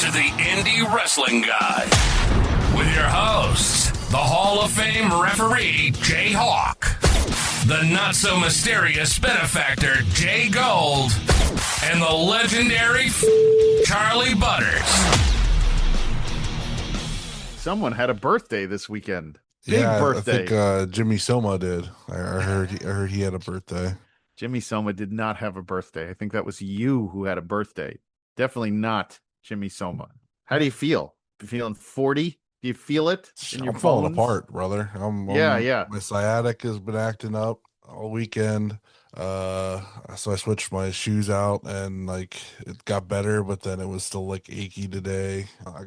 to the Indie Wrestling Guy with your hosts, the Hall of Fame referee, Jhawks, the not-so-mysterious benefactor, JGold, and the legendary Charly Butters. Someone had a birthday this weekend. Big birthday. I think Jimmy Soma did. I heard he had a birthday. Jimmy Soma did not have a birthday. I think that was you who had a birthday. Definitely not Jimmy Soma. How do you feel? You feeling 40? Do you feel it in your I'm falling bones? apart, brother. Yeah. My sciatic has been acting up all weekend. So I switched my shoes out and like it got better, but then it was still like achy today. I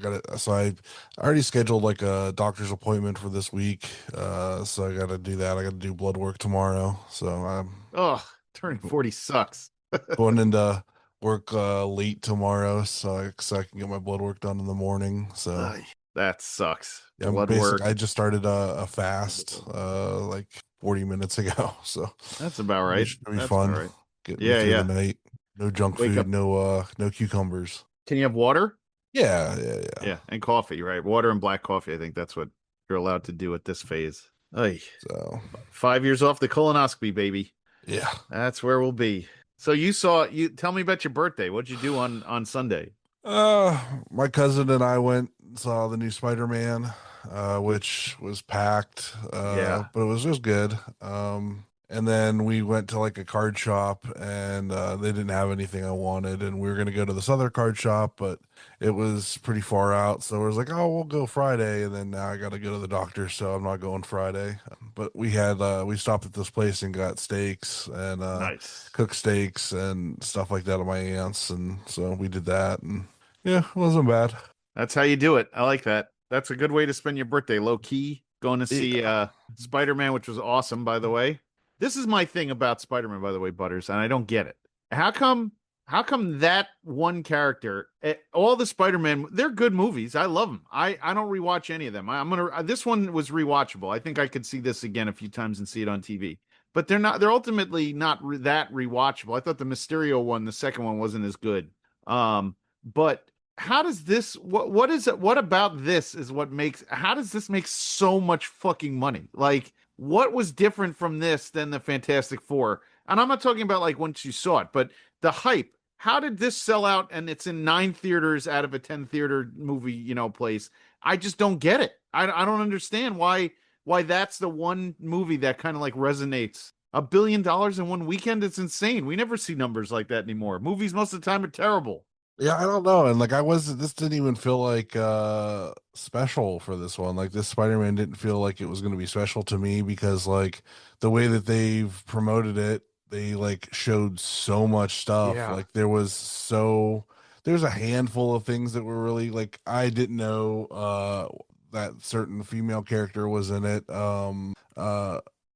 already scheduled like a doctor's appointment for this week. So I got to do that. I got to do blood work tomorrow. So I'm turning 40 sucks. going into work late tomorrow so I can get my blood work done in the morning. So that sucks. yeah, Blood work. I just started a fast like 40 minutes ago. So That's about right. It should be That's fun. about right. Get me through the night. No junk Wake food, up. no cucumbers. Can you have water? Yeah. And coffee, right? Water and black coffee. I think that's what you're allowed to do at this phase. So 5 years off the colonoscopy, baby. yeah. That's where we'll be. So tell me about your birthday. What'd you do on Sunday? My cousin and I went and saw the new Spider-Man, which was packed. But it was just good. And then we went to like a card shop and they didn't have anything I wanted, and we were gonna go to this other card shop, but it was pretty far out. So I was like, oh, we'll go Friday, and then now I gotta go to the doctor, so I'm not going Friday. But we stopped at this place and got steaks and Nice. cooked steaks and stuff like that at my aunt's, and so we did that, and yeah, it wasn't bad. That's how you do it. I like that. That's a good way to spend your birthday. Low key, going to see Spider-Man, which was awesome, by the way. This is my thing about Spider-Man, by the way, Butters, and I don't get it. How come that one character, all the Spider-Man, they're good movies. I love them. I don't rewatch any of them. This one was rewatchable. I think I could see this again a few times and see it on TV. But they're ultimately not that rewatchable. I thought the Mysterio one, the second one, wasn't as good. But how does this, what is it? What about this is what makes, how does this make so much fucking money? Like, what was different from this than the Fantastic Four? And I'm not talking about like once you saw it, but the hype. How did this sell out? And it's in 9 theaters out of a 10 theater movie, place. I just don't get it. I don't understand why that's the one movie that kind of like resonates. $1 billion in one weekend. It's insane. We never see numbers like that anymore. Movies most of the time are terrible. Yeah, I don't know. And like this didn't even feel like special for this one. Like this Spider-Man didn't feel like it was going to be special to me because like the way that they've promoted it, they like showed so much stuff. Yeah. Like there's a handful of things that were really like I didn't know that certain female character was in it.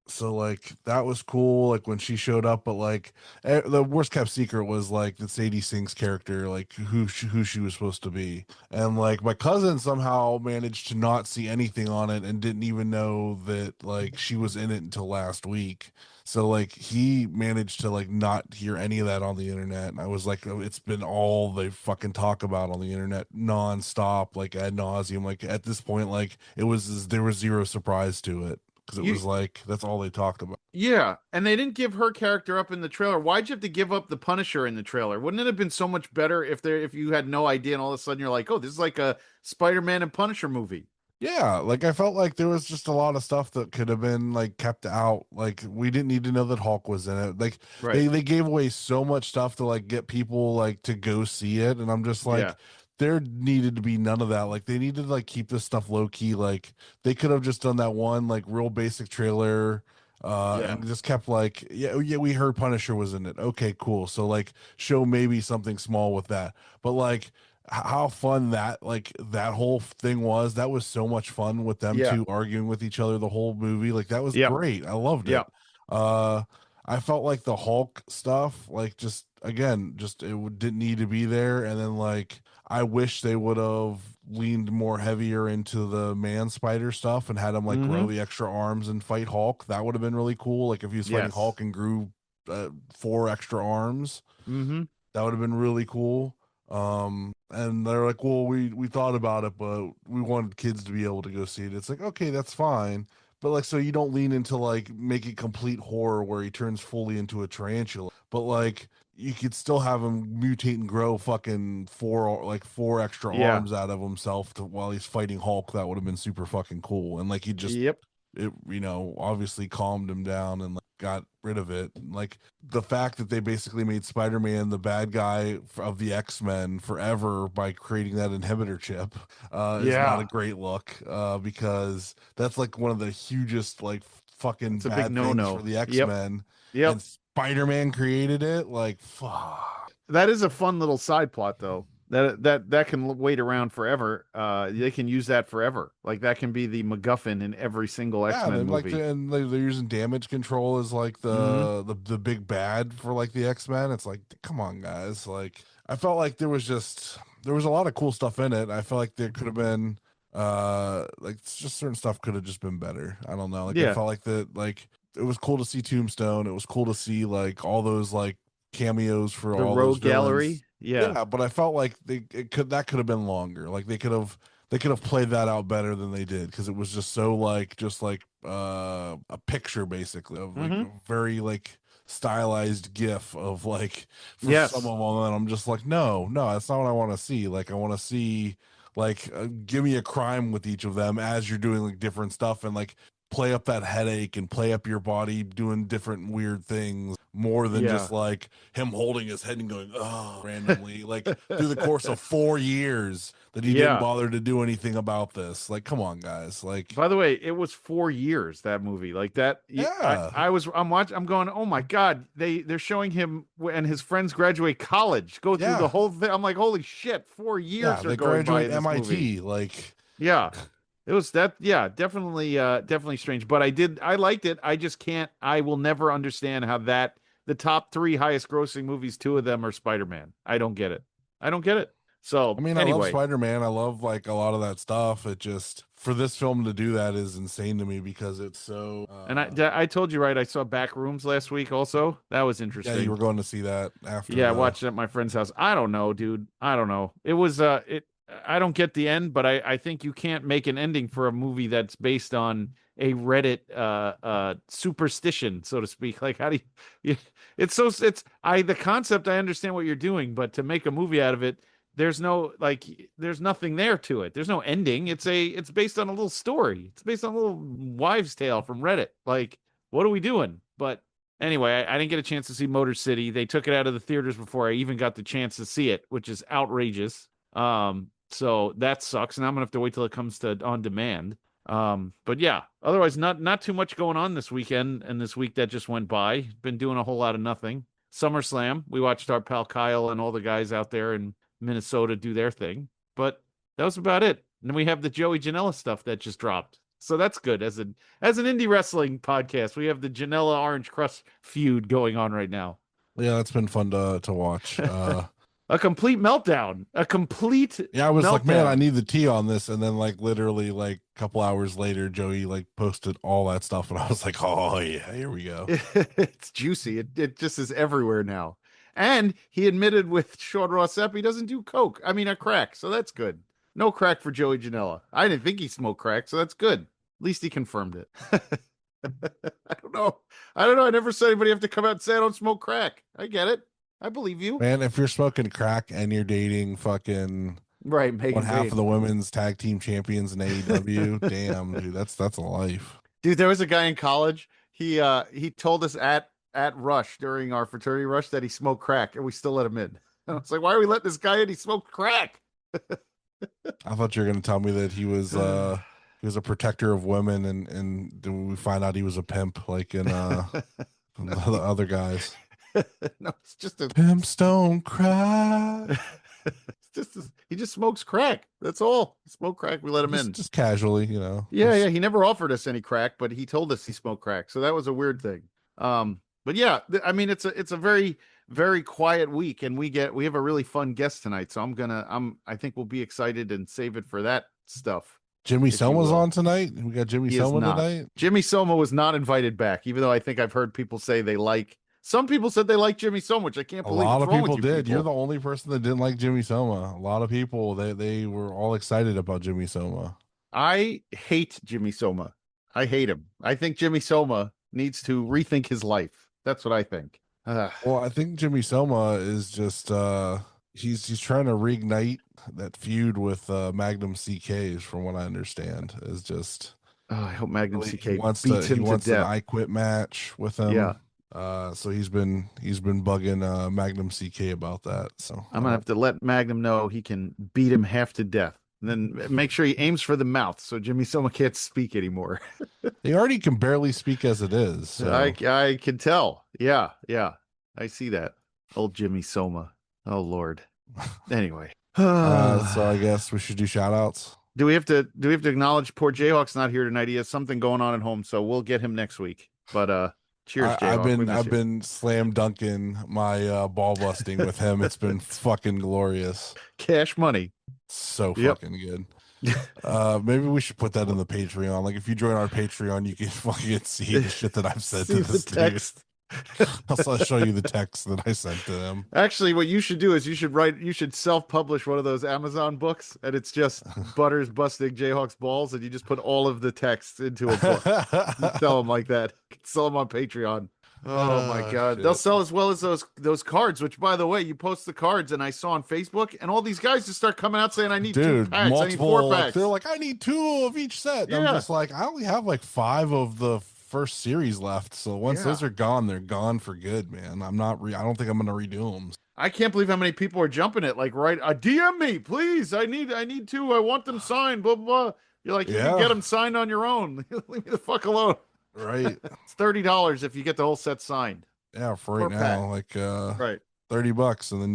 So like that was cool, like when she showed up, but like the worst kept secret was like the Sadie Sink's character, like who she was supposed to be, and like my cousin somehow managed to not see anything on it and didn't even know that like she was in it until last week. So like he managed to like not hear any of that on the internet, and I was like, oh, it's been all they fucking talk about on the internet nonstop, like ad nauseum. Like at this point, like there was zero surprise to it. Because it was like, that's all they talked about. Yeah, and they didn't give her character up in the trailer. Why'd you have to give up the Punisher in the trailer? Wouldn't it have been so much better if you had no idea and all of a sudden you're like, oh, this is like a Spider-Man and Punisher movie? Yeah, like I felt like there was just a lot of stuff that could have been like kept out. Like we didn't need to know that Hulk was in it. Like they gave away so much stuff to like get people like to go see it, and I'm just like, there needed to be none of that. Like they needed to like keep this stuff low key. Like they could have just done that one like real basic trailer and just kept like, we heard Punisher was in it. Okay, cool. So like show maybe something small with that. But like how fun that whole thing was. That was so much fun with them two arguing with each other the whole movie. Like that was great. I loved it. I felt like the Hulk stuff, like just again, just didn't need to be there. And then like I wish they would have leaned more heavier into the man spider stuff and had him like grow the extra arms and fight Hulk. That would have been really cool. Like if he was fighting Hulk and grew 4 extra arms, that would have been really cool. And they're like, well, we thought about it, but we wanted kids to be able to go see it. It's like, okay, that's fine. But like, so you don't lean into like make it complete horror where he turns fully into a tarantula, but like you could still have him mutate and grow fucking four extra Yeah. arms out of himself while he's fighting Hulk. That would have been super fucking cool. And like he just Yep. it, obviously calmed him down and like got rid of it. Like the fact that they basically made Spider-Man the bad guy of the X-Men forever by creating that inhibitor chip is not a great look, because that's like one of the hugest like fucking it's a bad big things no-no for the X-Men. Yep. And Spider-Man created it. Like, fuck. That is a fun little side plot, though. That can wait around forever. They can use that forever. Like that can be the MacGuffin in every single X-Men movie. They're using damage control as like the big bad for like the X-Men. It's like, come on, guys. Like I felt like there was a lot of cool stuff in it. I felt like there could have been like just certain stuff could have just been better. I don't know. Like I felt like it was cool to see Tombstone. It was cool to see like all those like cameos for the all Rogue those Gallery. villains. Yeah, but I felt like that could have been longer. Like they could have played that out better than they did, because it was just so like a picture basically of like a very like stylized gif of like for some of them, and I'm just like, no, that's not what I want to see. Like I want to see like give me a crime with each of them as you're doing like different stuff, and like play up that headache and play up your body doing different weird things more than just like him holding his head and going, oh, randomly, like through the course of 4 years that he didn't bother to do anything about this. Like, come on, guys. Like, by the way, it was 4 years, that movie. Like that. Yeah. I'm going, oh my God, they're showing him and his friends graduate college, go through the whole thing. I'm like, holy shit, 4 years are going by in this MIT. movie. Like, it was that, definitely strange. But I liked it. I will never understand how the top 3 highest grossing movies, 2 of them are Spider-Man. I don't get it. So I mean, anyway. I love Spider-Man. I love like a lot of that stuff. It just, for this film to do that is insane to me, because it's so. And I told you, right? I saw Back Rooms last week. Also, that was interesting. Yeah, you were going to see that after. Yeah, I watched it at my friend's house. I don't know, dude. I don't know. It was I don't get the end, but I think you can't make an ending for a movie that's based on a Reddit superstition, so to speak. Like, how do you the concept, I understand what you're doing, but to make a movie out of it, there's nothing there to it. There's no ending. It's based on a little story. It's based on a little wives' tale from Reddit. Like, what are we doing? But anyway, I didn't get a chance to see Motor City. They took it out of the theaters before I even got the chance to see it, which is outrageous. So that sucks. And I'm gonna have to wait till it comes to on demand. But yeah, otherwise not too much going on this weekend and this week that just went by. Been doing a whole lot of nothing. SummerSlam, we watched our pal Kyle and all the guys out there in Minnesota do their thing, but that was about it. And then we have the Joey Janela stuff that just dropped. So that's good. As an indie wrestling podcast, we have the Janela Orange Crust feud going on right now. Yeah, that's been fun to watch. A complete meltdown. Yeah, I was like, man, I need the tea on this. And then like literally like a couple hours later, Joey like posted all that stuff. And I was like, oh yeah, here we go. It's juicy. It just is everywhere now. And he admitted with Sean Ross Sapp he doesn't do coke. I mean, a crack. So that's good. No crack for Joey Janela. I didn't think he smoked crack, so that's good. At least he confirmed it. I don't know. I never said anybody have to come out and say I don't smoke crack. I get it. I believe you. Man, if you're smoking crack and you're dating fucking one half of the women's tag team champions in AEW, damn, dude, that's a life. Dude, there was a guy in college. He told us at Rush during our fraternity rush that he smoked crack, and we still let him in. And I was like, why are we letting this guy in? He smoked crack. I thought you were gonna tell me that he was a protector of women, and then we find out he was a pimp, like in the other guys. No, it's just a pimps don't cry. He just smokes crack. That's all. He smoked crack. We let him in just casually, you know. Yeah. He never offered us any crack, but he told us he smoked crack. So that was a weird thing. But yeah, I mean, it's a very, very quiet week, and we have a really fun guest tonight. So I think we'll be excited and save it for that stuff. Jimmy Soma's on tonight. We got Jimmy Soma tonight. Jimmy Soma was not invited back, even though I think I've heard people say they like Some people said they like Jimmy Soma, which I can't A believe. lot What's of wrong people with you did. people? You're the only person that didn't like Jimmy Soma. A lot of people, they were all excited about Jimmy Soma. I hate Jimmy Soma. I hate him. I think Jimmy Soma needs to rethink his life. That's what I think. Well, I think Jimmy Soma is just he's trying to reignite that feud with Magnum CKs, from what I understand. Is just I hope Magnum really, CK he wants beats him to an death. I Quit match with him. Yeah. So he's been bugging Magnum CK about that. So I'm gonna have to let Magnum know he can beat him half to death. And then make sure he aims for the mouth so Jimmy Soma can't speak anymore. He already can barely speak as it is. So. I can tell. Yeah. I see that. Old Jimmy Soma. Oh Lord. Anyway. So I guess we should do shout outs. Do we have to acknowledge poor Jayhawk's not here tonight? He has something going on at home, so we'll get him next week. But cheers, Jayhawk. I've been slam dunking my ball busting with him. It's been fucking glorious. Cash money. So fucking good. Maybe we should put that in the Patreon. Like, if you join our Patreon, you can fucking see the shit that I've said to this text. I'll show you the text that I sent to them. Actually, what you should do is you should self-publish one of those Amazon books, and it's just Butters busting Jayhawk's balls, and you just put all of the texts into a book. You sell them like that. Sell them on Patreon. Oh my God. Shit. They'll sell as well as those cards, which, by the way, you post the cards and I saw on Facebook, and all these guys just start coming out saying, I need 2 packs, multiple, I need 4 packs. They're like, I need 2 of each set. Yeah. I'm just like, I only have like 5 of the first series left. So once those are gone, they're gone for good, man. I don't think I'm going to redo them. I can't believe how many people are jumping it. Like, DM me, please. I need 2. I want them signed, blah, blah. You're like, you can get them signed on your own. Leave me the fuck alone. Right. It's $30 if you get the whole set signed. Yeah, for right now, like right, $30, and then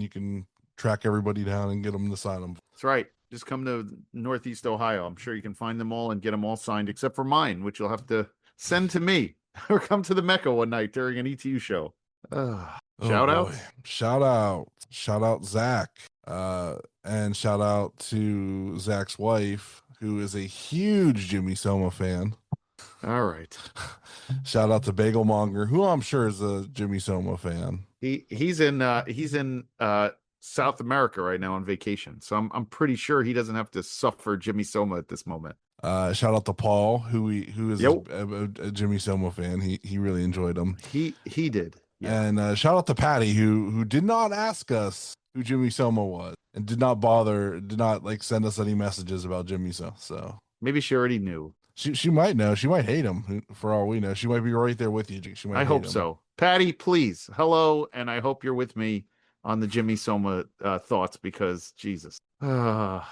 you can track everybody down and get them to sign them. That's right. Just come to Northeast Ohio. I'm sure you can find them all and get them all signed, except for mine, which you'll have to send to me or come to the Mecca one night during an ETU show. Shout out Zach, and shout out to Zach's wife, who is a huge Jimmy Soma fan. All right. Shout out to Bagelmonger, who I'm sure is a Jimmy Soma fan. He's in South America right now on vacation, so I'm pretty sure he doesn't have to suffer Jimmy Soma at this moment. Shout out to Paul, who is a Jimmy Soma fan. He really enjoyed him. He did. Yeah. And shout out to Patty, who did not ask us who Jimmy Soma was and did not like send us any messages about Jimmy Soma. So maybe she already knew. She might know. She might hate him, for all we know. She might be right there with you. She might. I hope so. Patty, please. Hello, and I hope you're with me on the Jimmy Soma thoughts, because Jesus. What's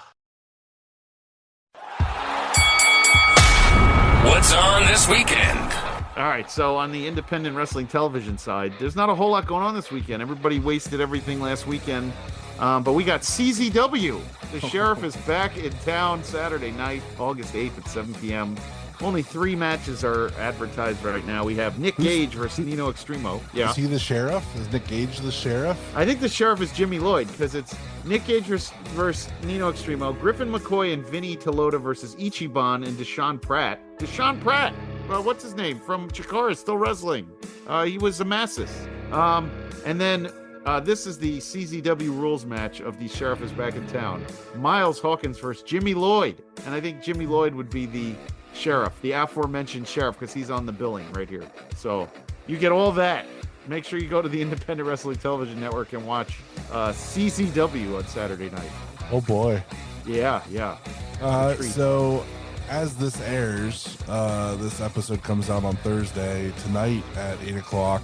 on this weekend? All right, so on the independent wrestling television side, there's not a whole lot going on this weekend. Everybody wasted everything last weekend. But we got CZW. The Sheriff is back in town Saturday night, August 8th at 7 p.m. Only 3 matches are advertised right now. We have Nick Gage versus Nino Extremo. Yeah. Is he the Sheriff? Is Nick Gage the Sheriff? I think the Sheriff is Jimmy Lloyd, because it's Nick Gage versus Nino Extremo, Griffin McCoy and Vinny Tolota versus Ichiban and Deshaun Pratt. Deshaun Pratt! What's his name? From Chikara, still wrestling. He was a Massis. And then this is the CZW rules match of the Sheriff is back in town. Miles Hawkins versus Jimmy Lloyd. And I think Jimmy Lloyd would be the Sheriff, the aforementioned Sheriff, because he's on the billing right here. So you get all that. Make sure you go to the Independent Wrestling Television Network and watch CZW on Saturday night. Oh boy. Yeah. So as this airs, this episode comes out on Thursday. Tonight at 8 o'clock,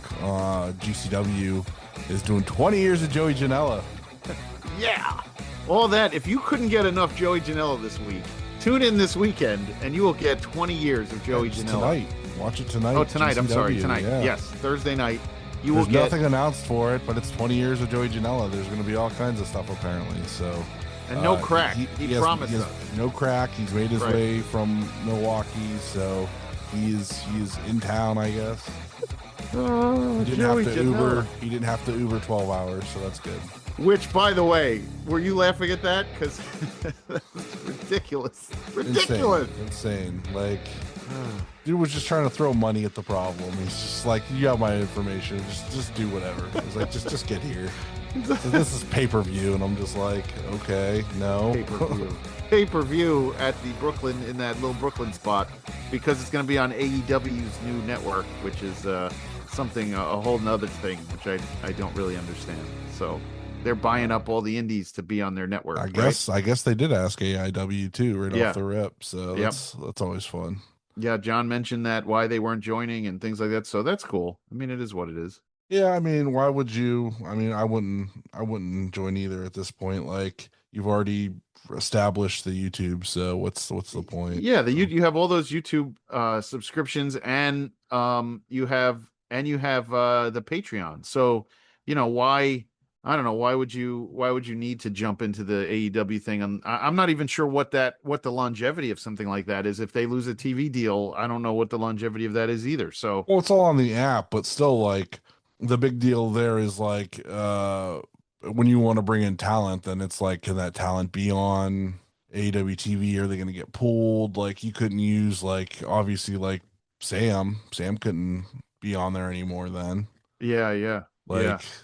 GCW is doing 20 years of Joey Janela. Yeah. All that. If you couldn't get enough Joey Janela this week, tune in this weekend and you will get 20 years of Joey Janela. Tonight. Watch it tonight. Oh, tonight. GCW, I'm sorry. Tonight. Yeah. Yes. Thursday night. There's nothing announced for it, but it's 20 years of Joey Janela. There's going to be all kinds of stuff apparently. So. And no crack. He promised us. No crack. He's made his way from Milwaukee, so he's in town, I guess. He didn't have to Uber 12 hours, so that's good. Which, by the way, were you laughing at that? Because that's ridiculous. Ridiculous. Insane. Like, Dude was just trying to throw money at the problem. He's just like, you have my information. Just do whatever. He's like, just get here. So this is pay-per-view, and I'm just like, okay, no. Pay-per-view at the Brooklyn, in that little Brooklyn spot, because it's going to be on AEW's new network, which is something, a whole nother thing, which I don't really understand. So they're buying up all the indies to be on their network. I guess they did ask AIW too, right off the rip. So Yep. that's always fun. Yeah, John mentioned that, why they weren't joining and things like that. So that's cool. I mean, it is what it is. Yeah, I mean, why would you? I mean, I wouldn't join either at this point. Like, you've already established the YouTube, so what's the point? Yeah, you have all those YouTube subscriptions, and you have the Patreon. So, why, I don't know, why would you need to jump into the AEW thing? And I'm not even sure what the longevity of something like that is. If they lose a TV deal, I don't know what the longevity of that is either. So, well, it's all on the app, but still, like, the big deal there is like when you want to bring in talent, then it's like, can that talent be on AEW TV? Are they going to get pulled? Like, you couldn't use, like, obviously, like Sam couldn't be on there anymore then. Yeah.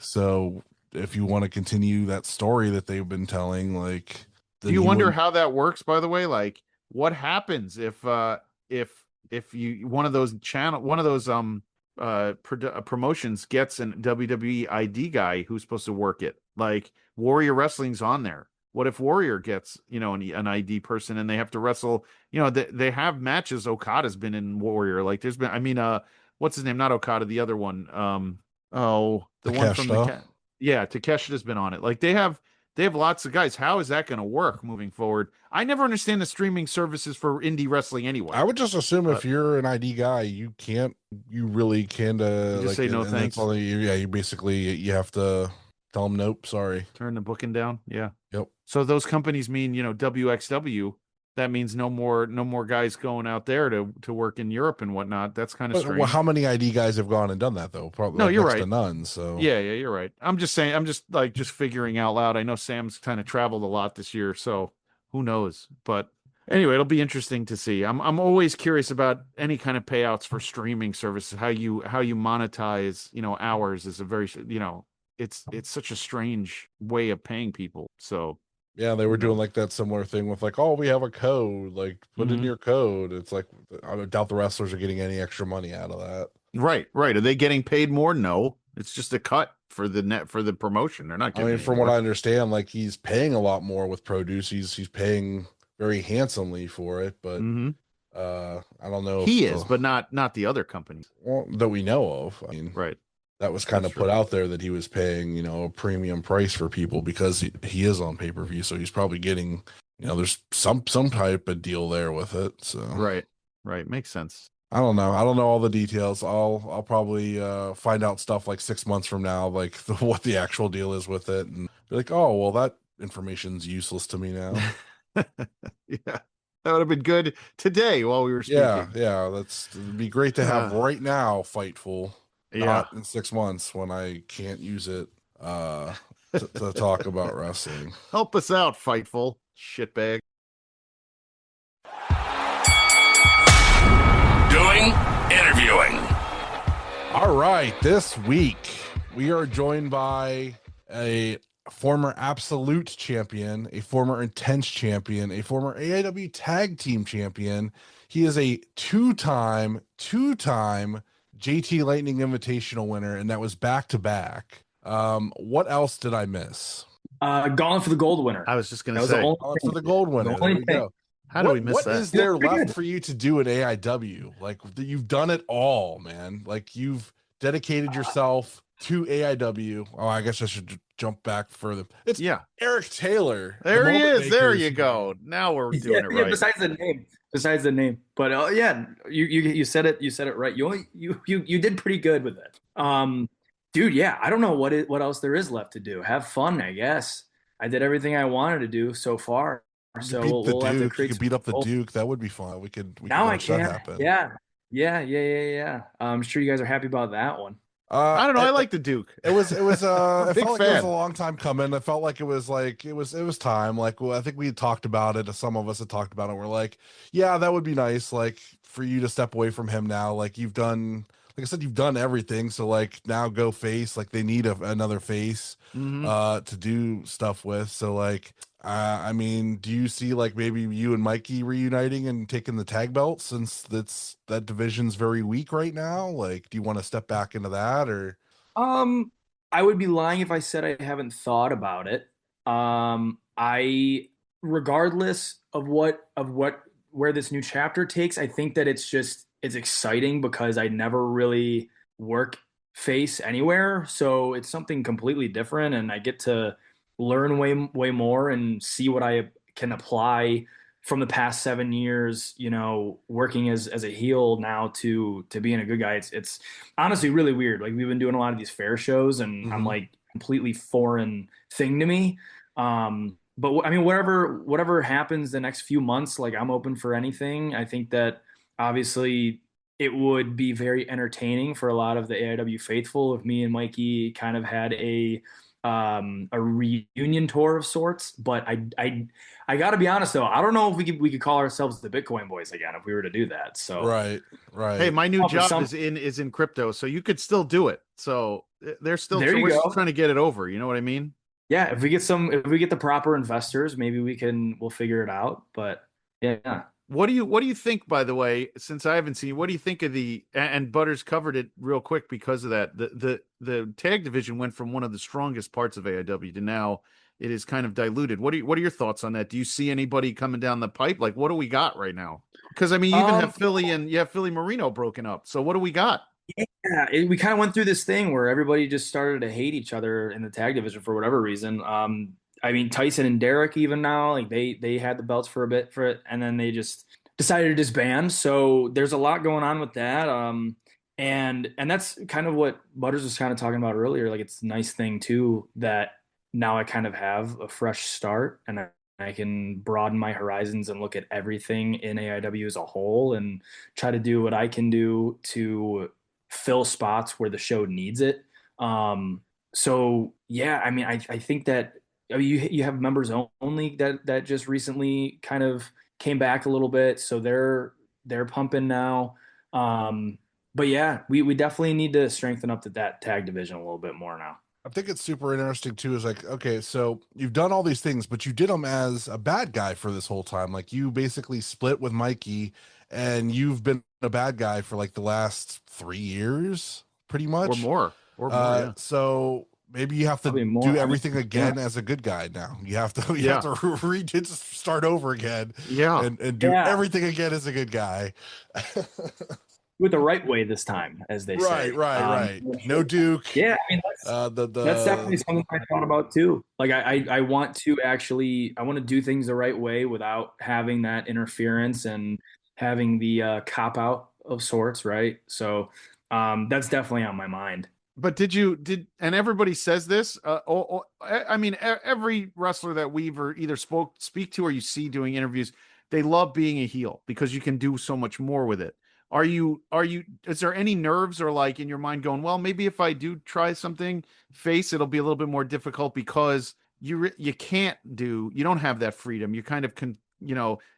So if you want to continue that story that they've been telling, like, do you wonder how that works, by the way? Like, what happens if you one of those promotions gets an WWE ID guy who's supposed to work it? Like, Warrior Wrestling's on there. What if Warrior gets, an ID person, and they have to wrestle? They have matches. Okada's been in Warrior. Like, there's been, I mean, what's his name? Not Okada, the other one. The one from Takeshita's been on it. Like, they have lots of guys. How is that going to work moving forward? I never understand the streaming services for indie wrestling anyway. I would just assume if you're an ID guy, you really can just like, say no thanks. You have to tell them nope, sorry. Turn the booking down. Yeah. Yep. So those companies mean, WXW. That means no more guys going out there to work in Europe and whatnot. That's kind of strange. Well, how many ID guys have gone and done that though? Probably no, you're next right. to none. So yeah, you're right. I'm just saying. I'm just figuring out loud. I know Sam's kind of traveled a lot this year, so who knows? But anyway, it'll be interesting to see. I'm always curious about any kind of payouts for streaming services. How you monetize, hours is a very, it's such a strange way of paying people. So. Yeah, they were doing like that similar thing with like, oh, we have a code, like put in your code. It's like, I doubt the wrestlers are getting any extra money out of that. Right. Are they getting paid more? No, it's just a cut for the promotion. They're not getting. I mean, from what I understand, like, he's paying a lot more with produce. He's paying very handsomely for it, but I don't know. He is, but not the other companies. Well, that we know of. I mean, right. That was kind of put out there that he was paying, a premium price for people because he is on pay-per-view. So he's probably getting, there's some type of deal there with it. So right. Makes sense. I don't know all the details. I'll probably find out stuff like 6 months from now, like what the actual deal is with it, and be like, oh, well, that information's useless to me now. Yeah. That would have been good today while we were speaking. Yeah. It'd be great to have right now, Fightful. Not in 6 months when I can't use it to talk about wrestling. Help us out, Fightful shitbag. Interviewing. All right, this week we are joined by a former Absolute champion, a former Intense champion, a former AIW Tag Team champion. He is a two-time JT Lightning Invitational winner, and that was back-to-back. What else did I miss? Gauntlet for the Gold winner. I was just going to say. Gauntlet for the Gold winner. There we go. How do we miss that? What is there left for you to do at AIW? Like, you've done it all, man. Like, you've dedicated yourself to AIW. Oh, I guess I should jump back further. It's Eric Taylor. There he is. There you go. Now we're doing it right. Besides the name, but you said it. You said it right. You did pretty good with it, dude. Yeah, I don't know what else there is left to do. Have fun, I guess. I did everything I wanted to do so far. So we'll have to create. You could beat up the Duke. That would be fun. We could now watch that happen. Yeah. I'm sure you guys are happy about that one. I don't know. I like the Duke. It was it I'm a big felt like it was fan. a long time coming. It felt like it was time. Like, well, I think we had talked about it. Some of us had talked about it. We're like, yeah, that would be nice. Like for you to step away from him now. Like you've done, like I said, you've done everything. So like now go face. Like they need another face Mhm. to do stuff with. So like I mean, do you see like maybe you and Mikey reuniting and taking the tag belt since that division's very weak right now? Like, do you want to step back into that or? Um, I would be lying if I said I haven't thought about it. I, regardless of what where this new chapter takes, I think that it's exciting because I never really work face anywhere, so it's something completely different, and I get to learn way more and see what I can apply from the past 7 years, working as a heel now to being a good guy. It's honestly really weird. Like we've been doing a lot of these fair shows, and I'm like completely foreign thing to me. But I mean, whatever happens the next few months, like I'm open for anything. I think that obviously it would be very entertaining for a lot of the AIW faithful if me and Mikey kind of had a reunion tour of sorts. But I got to be honest though, I don't know if we could call ourselves the Bitcoin Boys again if we were to do that. So Right. Hey, my new Oh, for job some- is in crypto, so you could still do it. So we're still go. trying to get it over. You know what I mean? Yeah, if we get the proper investors, maybe we'll figure it out. But yeah. What do you think, by the way, since I haven't seen, what do you think of and Butters covered it real quick because of that. The tag division went from one of the strongest parts of AIW to now it is kind of diluted. What are your thoughts on that? Do you see anybody coming down the pipe? Like what do we got right now? Because I mean, you even have Philly and you have Philly Marino broken up. So what do we got? Yeah, we kind of went through this thing where everybody just started to hate each other in the tag division for whatever reason. I mean, Tyson and Derek even now, like they had the belts for a bit for it, and then they just decided to disband. So there's a lot going on with that. And that's kind of what Butters was kind of talking about earlier. Like it's a nice thing too that now I kind of have a fresh start and I can broaden my horizons and look at everything in AIW as a whole and try to do what I can do to fill spots where the show needs it. So yeah, I mean, I think that you have members only that just recently kind of came back a little bit, so they're pumping now. But yeah, we definitely need to strengthen up that tag division a little bit more now. I think it's super interesting too. Is like, okay, so you've done all these things, but you did them as a bad guy for this whole time. Like you basically split with Mikey, and you've been a bad guy for like the last 3 years, pretty much, Or more. Yeah. So maybe you have to Probably more. do I mean, everything again yeah. as a good guy now. You have to just start over again. Yeah. And do everything again as a good guy. With the right way this time, as they say. Right. No Duke. Yeah, I mean that's definitely something I thought about too. Like I want to do things the right way without having that interference and having the cop out of sorts, right? So that's definitely on my mind. But and everybody says this, I mean, every wrestler that we've either speak to or you see doing interviews, they love being a heel because you can do so much more with it. Is there any nerves or like in your mind going, well, maybe if I do try something face, it'll be a little bit more difficult because you don't have that freedom. You're kind of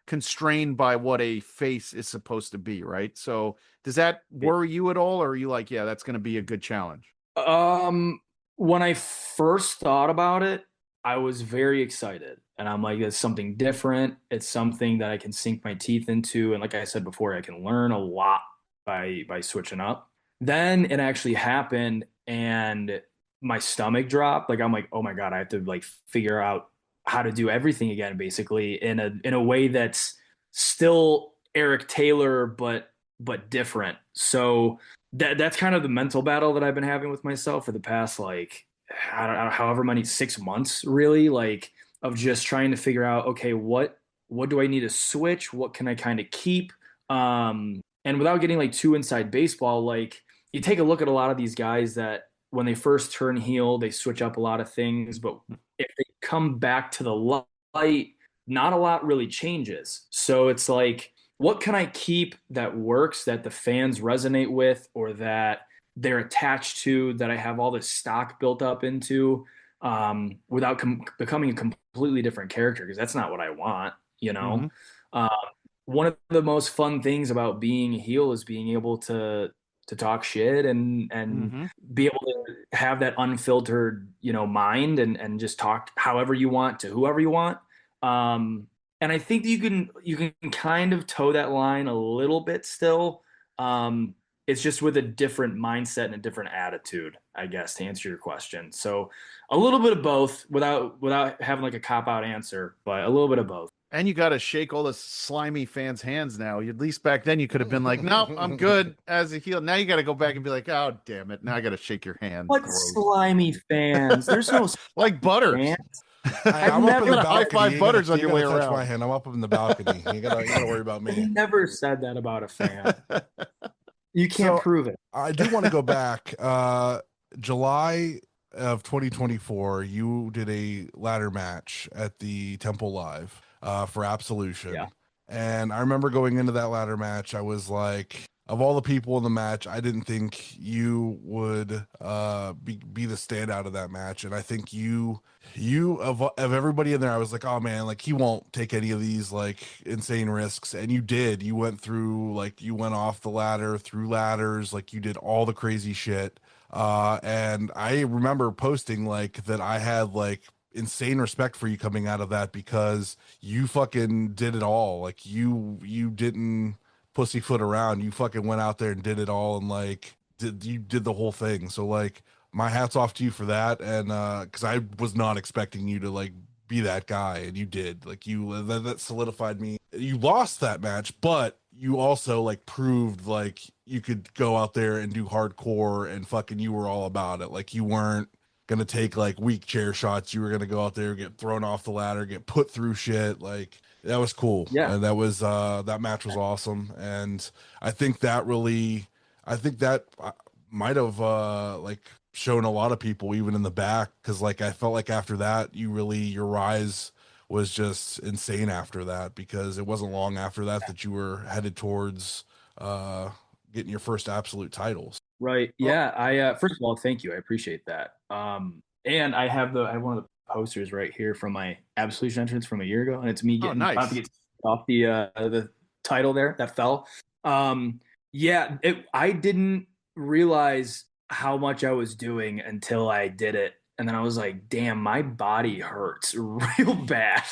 constrained by what a face is supposed to be, right? So does that worry you at all? Or are you like, yeah, that's going to be a good challenge? When I first thought about it, I was very excited. And I'm like, it's something different. It's something that I can sink my teeth into. And like I said before, I can learn a lot by switching up. Then it actually happened and my stomach dropped. Like I'm like, oh my God, I have to like figure out how to do everything again, basically in a way that's still Eric Taylor, but different. So that's kind of the mental battle that I've been having with myself for the past, like, I don't know, however many 6 months really, like of just trying to figure out, okay, what do I need to switch? What can I kind of keep? And without getting like too inside baseball, like you take a look at a lot of these guys that when they first turn heel, they switch up a lot of things, but if they come back to the light, not a lot really changes. So it's like, what can I keep that works, that the fans resonate with, or that they're attached to, that I have all this stock built up into, without becoming a completely different character, because that's not what I want, you know. One of the most fun things about being a heel is being able to talk shit and be able to have that unfiltered, you know, mind and just talk however you want to whoever you want. And I think you can kind of toe that line a little bit still. It's just with a different mindset and a different attitude, I guess, to answer your question. So a little bit of both without having like a cop-out answer, but a little bit of both. And you got to shake all the slimy fans' hands now. At least back then you could have been like, nope, I'm good as a heel. Now you got to go back and be like, oh, damn it. Now I got to shake your hand. What slimy fans? There's no like Butters. Fans. I'm up in the balcony. High-five Butters on your way around. My hand. I'm up in the balcony. You gotta worry about me. I never said that about a fan. You can't prove it. I do want to go back. July of 2024, you did a ladder match at the Temple Live for Absolution. Yeah. And I remember going into that ladder match, I was like, of all the people in the match, I didn't think you would be the standout of that match. And I think you of everybody in there, I was like, oh man, like he won't take any of these like insane risks. And you did. You went through, like, you went off the ladder, through ladders, like you did all the crazy shit. And I remember posting like that I had like insane respect for you coming out of that, because you fucking did it all. Like you didn't pussyfoot around. You fucking went out there and did it all, and like you did the whole thing. So like my hat's off to you for that. And because I was not expecting you to like be that guy, and you did. Like you that solidified me. You lost that match, but you also like proved like you could go out there and do hardcore, and fucking you were all about it. Like you weren't gonna take like weak chair shots. You were gonna go out there, get thrown off the ladder, get put through shit. Like that was cool. Yeah. And that was that match was awesome. And I think that might have like shown a lot of people even in the back, because like I felt like after that your rise was just insane after that, because it wasn't long after that you were headed towards getting your first absolute titles. Right. Yeah. I first of all, thank you. I appreciate that. And I have one of the posters right here from my Absolution entrance from a year ago, and it's me getting about to get off the title there that fell. Yeah, I didn't realize how much I was doing until I did it, and then I was like, damn, my body hurts real bad.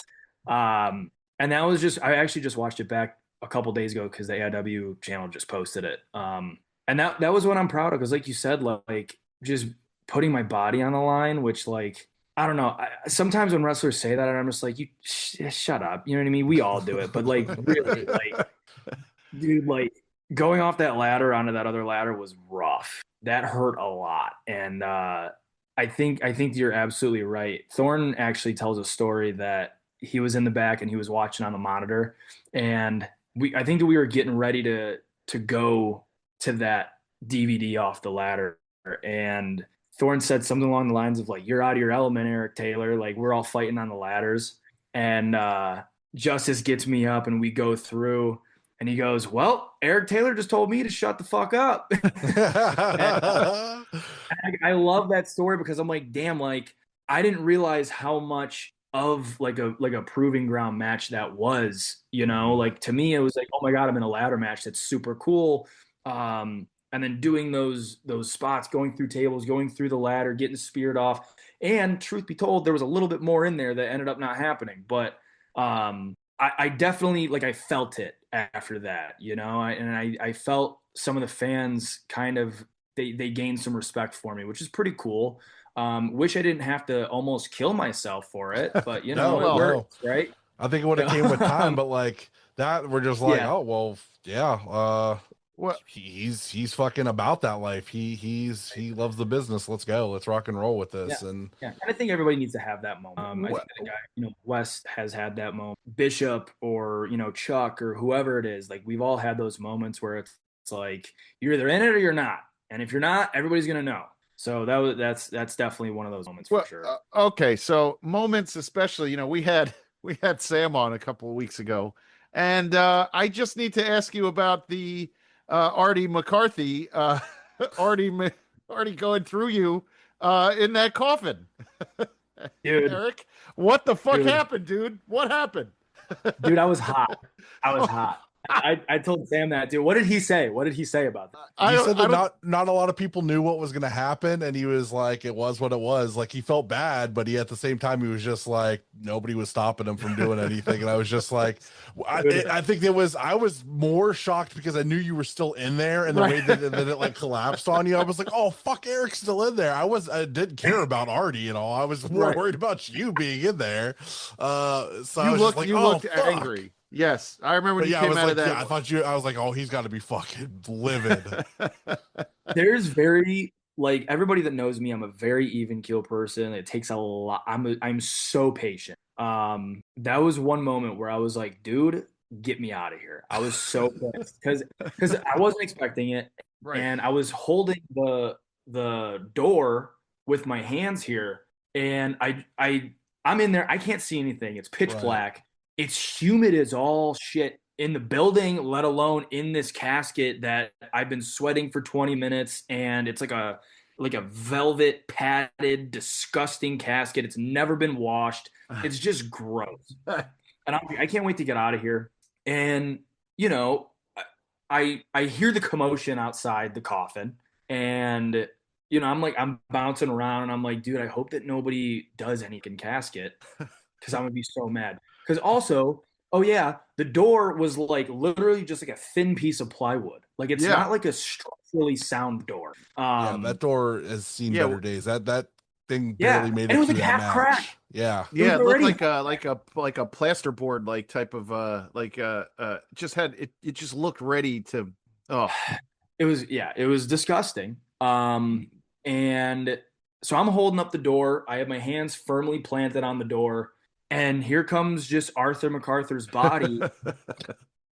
And that was I actually just watched it back a couple days ago because the AIW channel just posted it. And that was what I'm proud of, because like you said, like just putting my body on the line, which like, I don't know. Sometimes when wrestlers say that, I'm just like, you shut up. You know what I mean? We all do it, but like really, like, dude, like going off that ladder onto that other ladder was rough. That hurt a lot. And I think you're absolutely right. Thorne actually tells a story that he was in the back and he was watching on the monitor, and I think that we were getting ready to go to that DVD off the ladder, and Thorne said something along the lines of like, you're out of your element, Eric Taylor. Like we're all fighting on the ladders, and Justice gets me up and we go through, and he goes, well, Eric Taylor just told me to shut the fuck up. I love that story, because I'm like, damn, like I didn't realize how much of like a proving ground match that was, you know. Like to me it was like, oh my god, I'm in a ladder match, that's super cool. And then doing those spots, going through tables, going through the ladder, getting speared off. And truth be told, there was a little bit more in there that ended up not happening. But I definitely, like, I felt it after that, you know. I felt some of the fans kind of, they gained some respect for me, which is pretty cool. Wish I didn't have to almost kill myself for it, but you know, it works, right? I think it would have came with time, but like that, we're just like, oh well, yeah. Well, he's fucking about that life. He loves the business. Let's go. Let's rock and roll with this. Yeah. And I think everybody needs to have that moment. I think the guy, you know, West has had that moment. Bishop or, you know, Chuck or whoever it is. Like we've all had those moments where it's like you're either in it or you're not. And if you're not, everybody's gonna know. So that's definitely one of those moments for sure. Okay, so moments, especially, you know, we had Sam on a couple of weeks ago, and I just need to ask you about the Artie McCarthy already going through you in that coffin. Dude, Eric, what the fuck dude. happened, dude? What happened? Dude, I was hot. I was hot. I told Sam that, dude. What did he say? What did he say about that? He said that not a lot of people knew what was going to happen, and he was like, it was what it was. Like, he felt bad, but at the same time, he was just like, nobody was stopping him from doing anything. And I was just like, I think I was more shocked because I knew you were still in there, and the way that it like collapsed on you, I was like, oh fuck, Eric's still in there. I didn't care about Artie, I was more worried about you being in there. So I was just like, you looked angry. Yes, I remember when you came out of that. Yeah, I was like, oh, he's got to be fucking livid. There's very, like, everybody that knows me, I'm a very even keel person. It takes a lot. I'm so patient. That was one moment where I was like, dude, get me out of here. I was so pissed because I wasn't expecting it, and I was holding the door with my hands here, and I'm in there. I can't see anything. It's pitch black. It's humid as all shit in the building, let alone in this casket that I've been sweating for 20 minutes. And it's like a velvet padded, disgusting casket. It's never been washed. It's just gross. And I can't wait to get out of here. And, I hear the commotion outside the coffin, and, I'm bouncing around, and I'm like, dude, I hope that nobody does anything casket, because I'm going to be so mad. Because also, the door was like literally just like a thin piece of plywood. Like, it's not like a structurally sound door. That door has seen better days. That thing barely made it. It was like half cracked. Yeah, it looked like a plasterboard like type of it just looked ready to. Oh, it was disgusting. And so I'm holding up the door. I have my hands firmly planted on the door. And here comes just Arthur MacArthur's body,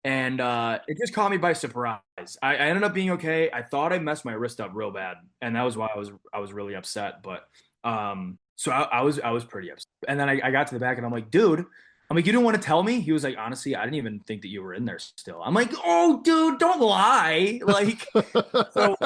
and it just caught me by surprise. I ended up being okay. I thought I messed my wrist up real bad, and that was why I was really upset. But so I was pretty upset. And then I got to the back, and I'm like, dude, you didn't want to tell me? He was like, honestly, I didn't even think that you were in there still. I'm like, oh, dude, don't lie. Like, so.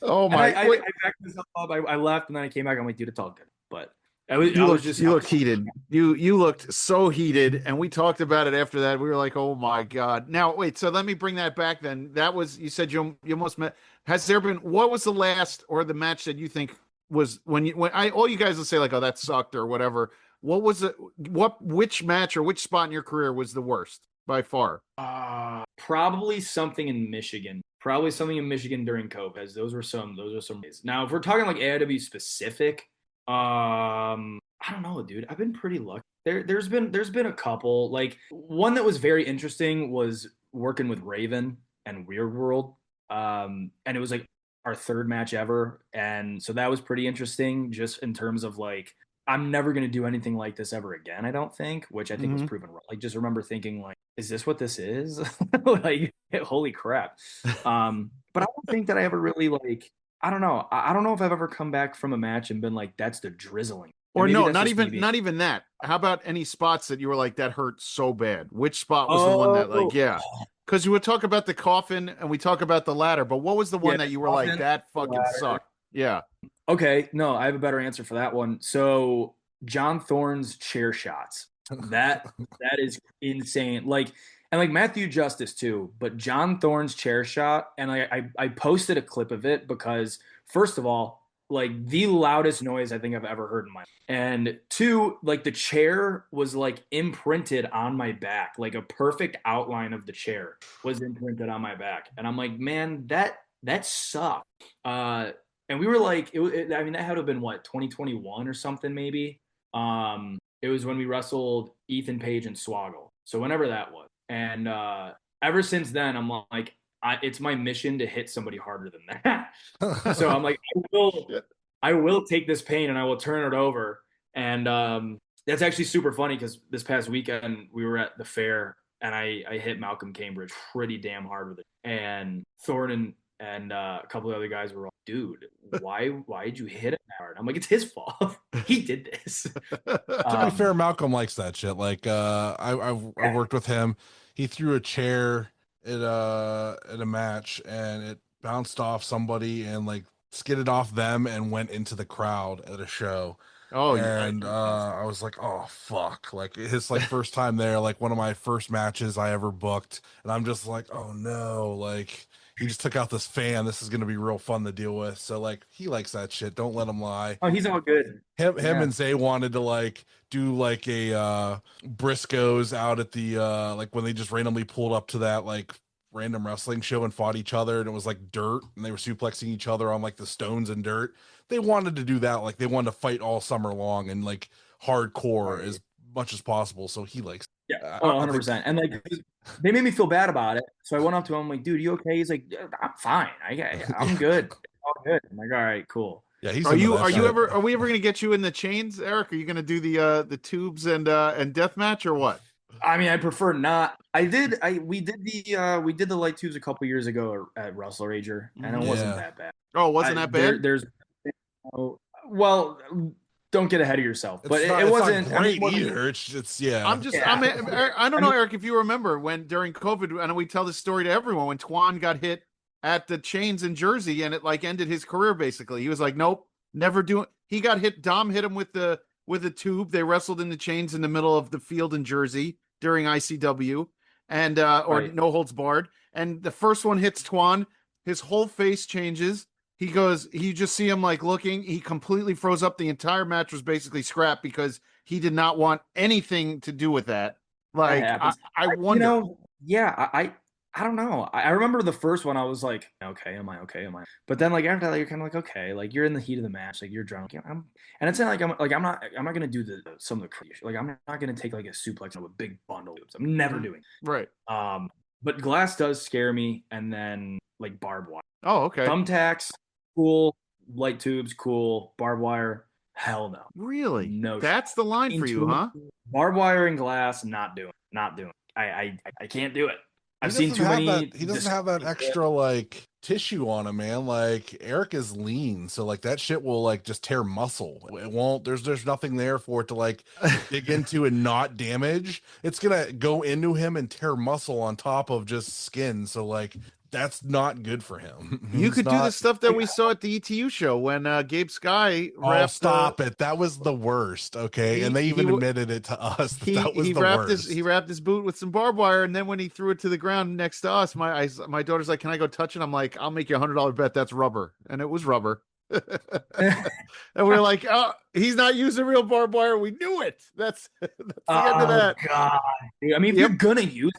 Oh my! I backed myself up. I left, and then I came back. I'm like, dude, it's all good. But. You looked heated. You looked so heated, and we talked about it after that. We were like, "Oh my god!" Now, wait. So let me bring that back. Then that was you said you almost met. Has there been? What was the last or the match that you think was when all you guys will say like, "Oh, that sucked" or whatever. What was it? Which match or which spot in your career was the worst by far? Probably something in Michigan. Probably something in Michigan during COVID. Those were some days. Now, if we're talking like AIW specific. I don't know, dude. I've been pretty lucky. There's been a couple. Like, one that was very interesting was working with Raven and Weird World. And it was like our third match ever. And so that was pretty interesting, just in terms of like, I'm never gonna do anything like this ever again, I don't think, which I think was proven wrong. Like, just remember thinking like, is this what this is? Like, holy crap. But I don't think that I ever really like, I don't know. I don't know if I've ever come back from a match and been like, that's the drizzling. Or no, not even that. How about any spots that you were like, that hurt so bad? Which spot was the one that like, yeah. Because you would talk about the coffin and we talk about the ladder, but what was the one that you were like, that fucking sucked? Yeah. Okay. No, I have a better answer for that one. So John Thorne's chair shots. That is insane. Like, and like Matthew Justice too, but John Thorne's chair shot, and I posted a clip of it because, first of all, like the loudest noise I think I've ever heard in my life. And two, like the chair was like imprinted on my back, like a perfect outline of the chair was imprinted on my back. And I'm like, man, that sucked. And we were like, I mean, that had to have been what, 2021 or something maybe. It was when we wrestled Ethan Page and Swoggle. So whenever that was. And ever since then, I'm like, it's my mission to hit somebody harder than that. So I'm like, I will take this pain and I will turn it over. And that's actually super funny because this past weekend we were at the fair and I hit Malcolm Cambridge pretty damn hard with it. And Thorne and a couple of other guys were like, dude, why did you hit it that hard? I'm like, it's his fault. He did this. To be fair, Malcolm likes that shit. Like, I worked with him. He threw a chair at a match, and bounced off somebody and like skidded off them and went into the crowd at a show. Oh, And I was like, oh fuck, like his like first time there, like one of my first matches I ever booked, and I'm just like, oh no, like he just took out this fan. This is gonna be real fun to deal with. So like he likes that shit. Don't let him lie. Oh, he's all good. Him and Zay wanted to like do like a Briscoes out at the like when they just randomly pulled up to that like random wrestling show and fought each other, and it was like dirt and they were suplexing each other on like the stones and dirt. They wanted to do that, like they wanted to fight all summer long and like hardcore as much as possible. So he likes, yeah, 100%. And like they made me feel bad about it, so I went up to him, I'm like, dude, you okay? He's like, I'm fine, I'm good. It's all good. I'm like, all right, cool. Yeah, he's are we ever gonna get you in the chains, Eric? Are you gonna do the tubes and death match or what? I mean, I prefer not. We did the light tubes a couple years ago at Wrestle Rager, and it wasn't that bad. Oh, it wasn't that bad? Well, don't get ahead of yourself, but it wasn't great either. It's yeah. I don't know, Eric, if you remember when during COVID, and we tell this story to everyone, when Twan got hit at the chains in Jersey and it like ended his career basically. He was like, nope, never doing. He got hit. Dom hit him with the tube. They wrestled in the chains in the middle of the field in Jersey during ICW and No Holds Barred. And the first one hits Twan. His whole face changes. He goes, you just see him like looking. He completely froze up. The entire match was basically scrapped because he did not want anything to do with that. Like, I wonder. I don't know. I remember the first one. I was like, okay, am I okay? But then like after that, you're kind of like, okay, like you're in the heat of the match, like you're drunk. And it's not like I'm not gonna do some of the crazy shit. Like I'm not gonna take like a suplex of a big bundle. I'm never doing right. But glass does scare me, and then like barbed wire. Oh, okay. Thumbtacks, cool. Light tubes, cool. Barbed wire, hell no. Really? No. That's the line for you, huh? Barbed wire and glass, not doing. I can't do it. I've seen too many. He doesn't have that extra like tissue on him, man. Like Eric is lean, so like that shit will like just tear muscle. It won't. There's nothing there for it to like dig into and not damage. It's gonna go into him and tear muscle on top of just skin. So like that's not good for him. You could do the stuff that we saw at the ETU show when Gabe Sky wrapped. Stop it! That was the worst. Okay, and they even admitted it to us. That was the worst. He wrapped his boot with some barbed wire, and then when he threw it to the ground next to us, my daughter's like, "Can I go touch it?" I'm like, "I'll make you $100 bet that's rubber," and it was rubber. And we're like, "Oh, he's not using real barbed wire." We knew it. That's the end of that. God, dude. I mean, if you're gonna use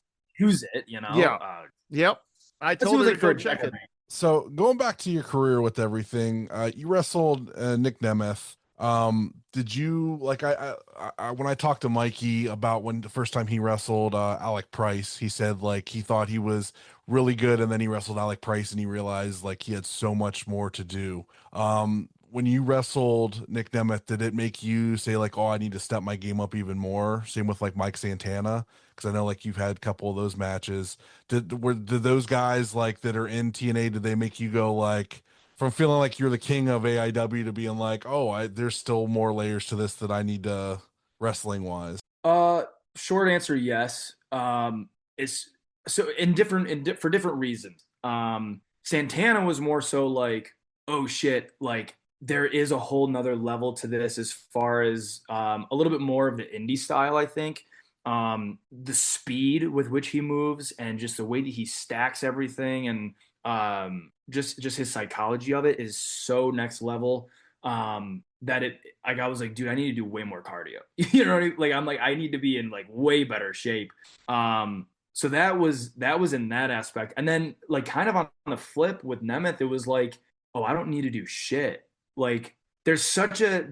it, you know. Yeah. Yep. I told her to go check it. So going back to your career with everything, you wrestled Nic Nemeth. Did you like I when I talked to Mikey about when the first time he wrestled Alec Price, he said like he thought he was really good, and then he wrestled Alec Price and he realized like he had so much more to do. When you wrestled Nic Nemeth, did it make you say like, oh, I need to step my game up even more? Same with like Mike Santana, because I know like you've had a couple of those matches. Did those guys like that are in TNA, did they make you go like from feeling like you're the king of AIW to being like, oh, there's still more layers to this that I need to wrestling wise? Short answer, yes. It's so for different reasons. Santana was more so like, oh shit, like there is a whole nother level to this as far as a little bit more of the indie style, I think. The speed with which he moves and just the way that he stacks everything and just his psychology of it is so next level that it like I was like, dude, I need to do way more cardio. You know what I mean? Like I'm like, I need to be in like way better shape. So that was in that aspect. And then like kind of on the flip with Nemeth, it was like, oh, I don't need to do shit. Like there's such a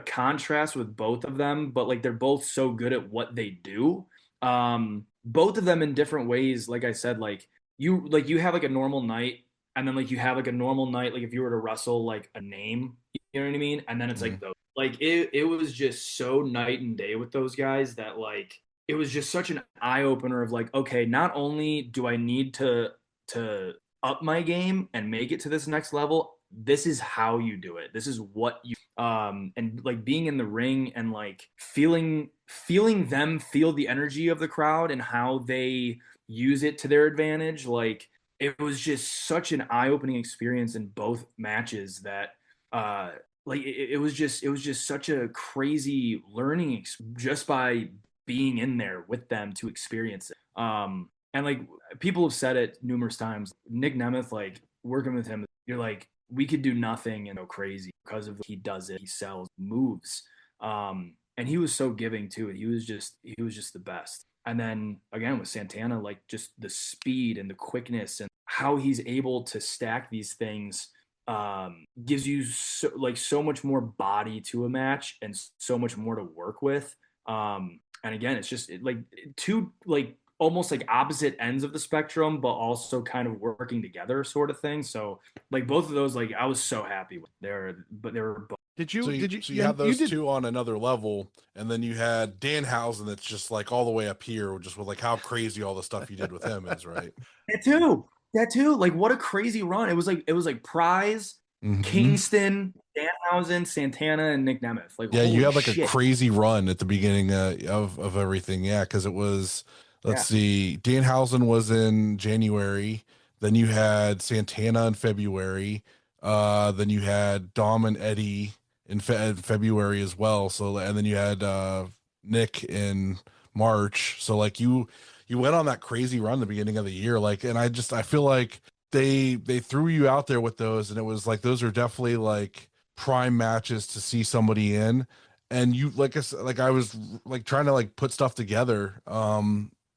contrast with both of them, but like they're both so good at what they do. Both of them in different ways. Like I said, like you have like a normal night, and then like you have like a normal night, like if you were to wrestle like a name, you know what I mean? And then it's like those, like it was just so night and day with those guys that like it was just such an eye opener of like, okay, not only do I need to up my game and make it to this next level, this is how you do it. This is what you and like being in the ring and like feeling them feel the energy of the crowd and how they use it to their advantage. Like it was just such an eye-opening experience in both matches that like it was just such a crazy learning just by being in there with them to experience it. And like people have said it numerous times, Nic Nemeth, like working with him, you're like, we could do nothing and go crazy because of he does it, he sells moves. And he was so giving to it. He was just the best. And then again with Santana, like just the speed and the quickness and how he's able to stack these things gives you so much more body to a match and so much more to work with. And again, it's just like two like almost like opposite ends of the spectrum, but also kind of working together sort of thing. So like both of those, like I was so happy with but they were both. So you had those two on another level, and then you had Danhausen that's just like all the way up here, just with like how crazy all the stuff you did with him is, right? That too. Like what a crazy run. It was like Prize, Kingston, Danhausen, Santana, and Nic Nemeth. Like yeah, you had like shit. a crazy run at the beginning of everything. Yeah, because it was let's see, Danhausen was in January, then you had Santana in February, then you had Dom and Eddie in February as well. So and then you had Nick in March. So like you went on that crazy run at the beginning of the year, like, and I feel like they threw you out there with those, and it was like those are definitely like prime matches to see somebody in. And you like I was like trying to like put stuff together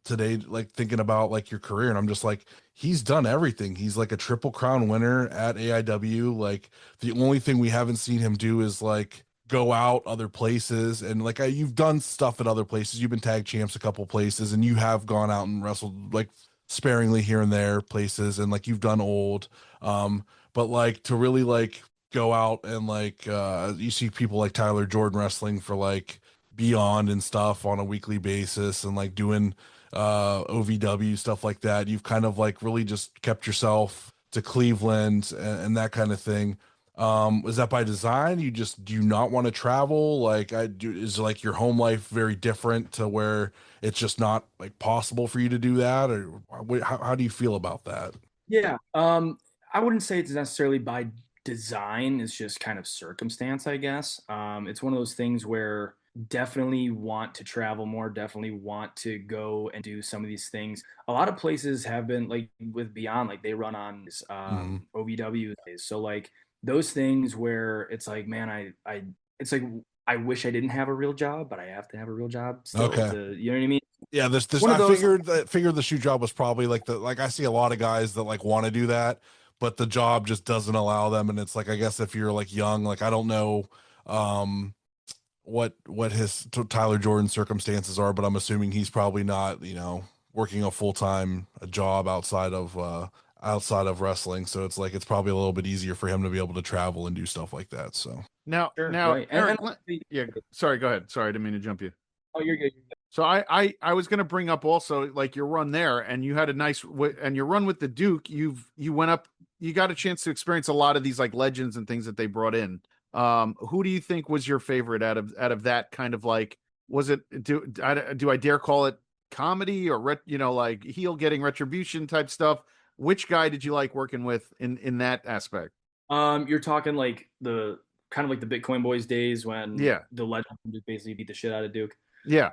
today, like thinking about like your career, and I'm just like, he's done everything. He's like a Triple Crown winner at AIW. Like the only thing we haven't seen him do is like go out other places, and like you've done stuff at other places. You've been tag champs a couple places, and you have gone out and wrestled like sparingly here and there places, and like you've done old. But like to really like go out and like you see people like Tyler Jordan wrestling for like Beyond and stuff on a weekly basis, and like doing OVW stuff like that. You've kind of like really just kept yourself to Cleveland and that kind of thing. Is that by design? You just do you not want to travel? Like is like your home life very different to where it's just not like possible for you to do that, or how do you feel about that? Yeah. I wouldn't say it's necessarily by design. It's just kind of circumstance, I guess. It's one of those things where definitely want to travel more, definitely want to go and do some of these things. A lot of places have been like with Beyond, like they run on OVW. So like those things where it's like, man, it's like I wish I didn't have a real job, but I have to have a real job still to, you know what I mean? Yeah, this I figured the shoe job was probably like I see a lot of guys that like want to do that, but the job just doesn't allow them. And it's like, I guess if you're like young, like I don't know what his Tyler Jordan circumstances are, but I'm assuming he's probably not, working a full-time job outside of wrestling. So it's like it's probably a little bit easier for him to be able to travel and do stuff like that. So now right. Eric, yeah, sorry, go ahead. Sorry, I didn't mean to jump you. Oh, you're good. So I was going to bring up also like your run there, and you had a nice and your run with the Duke. You went up, you got a chance to experience a lot of these like legends and things that they brought in. Who do you think was your favorite out of that kind of like? Was it do I dare call it comedy or like heel getting retribution type stuff? Which guy did you like working with in that aspect? You're talking like the kind of like the Bitcoin Boys days when the legend just basically beat the shit out of Duke. Yeah.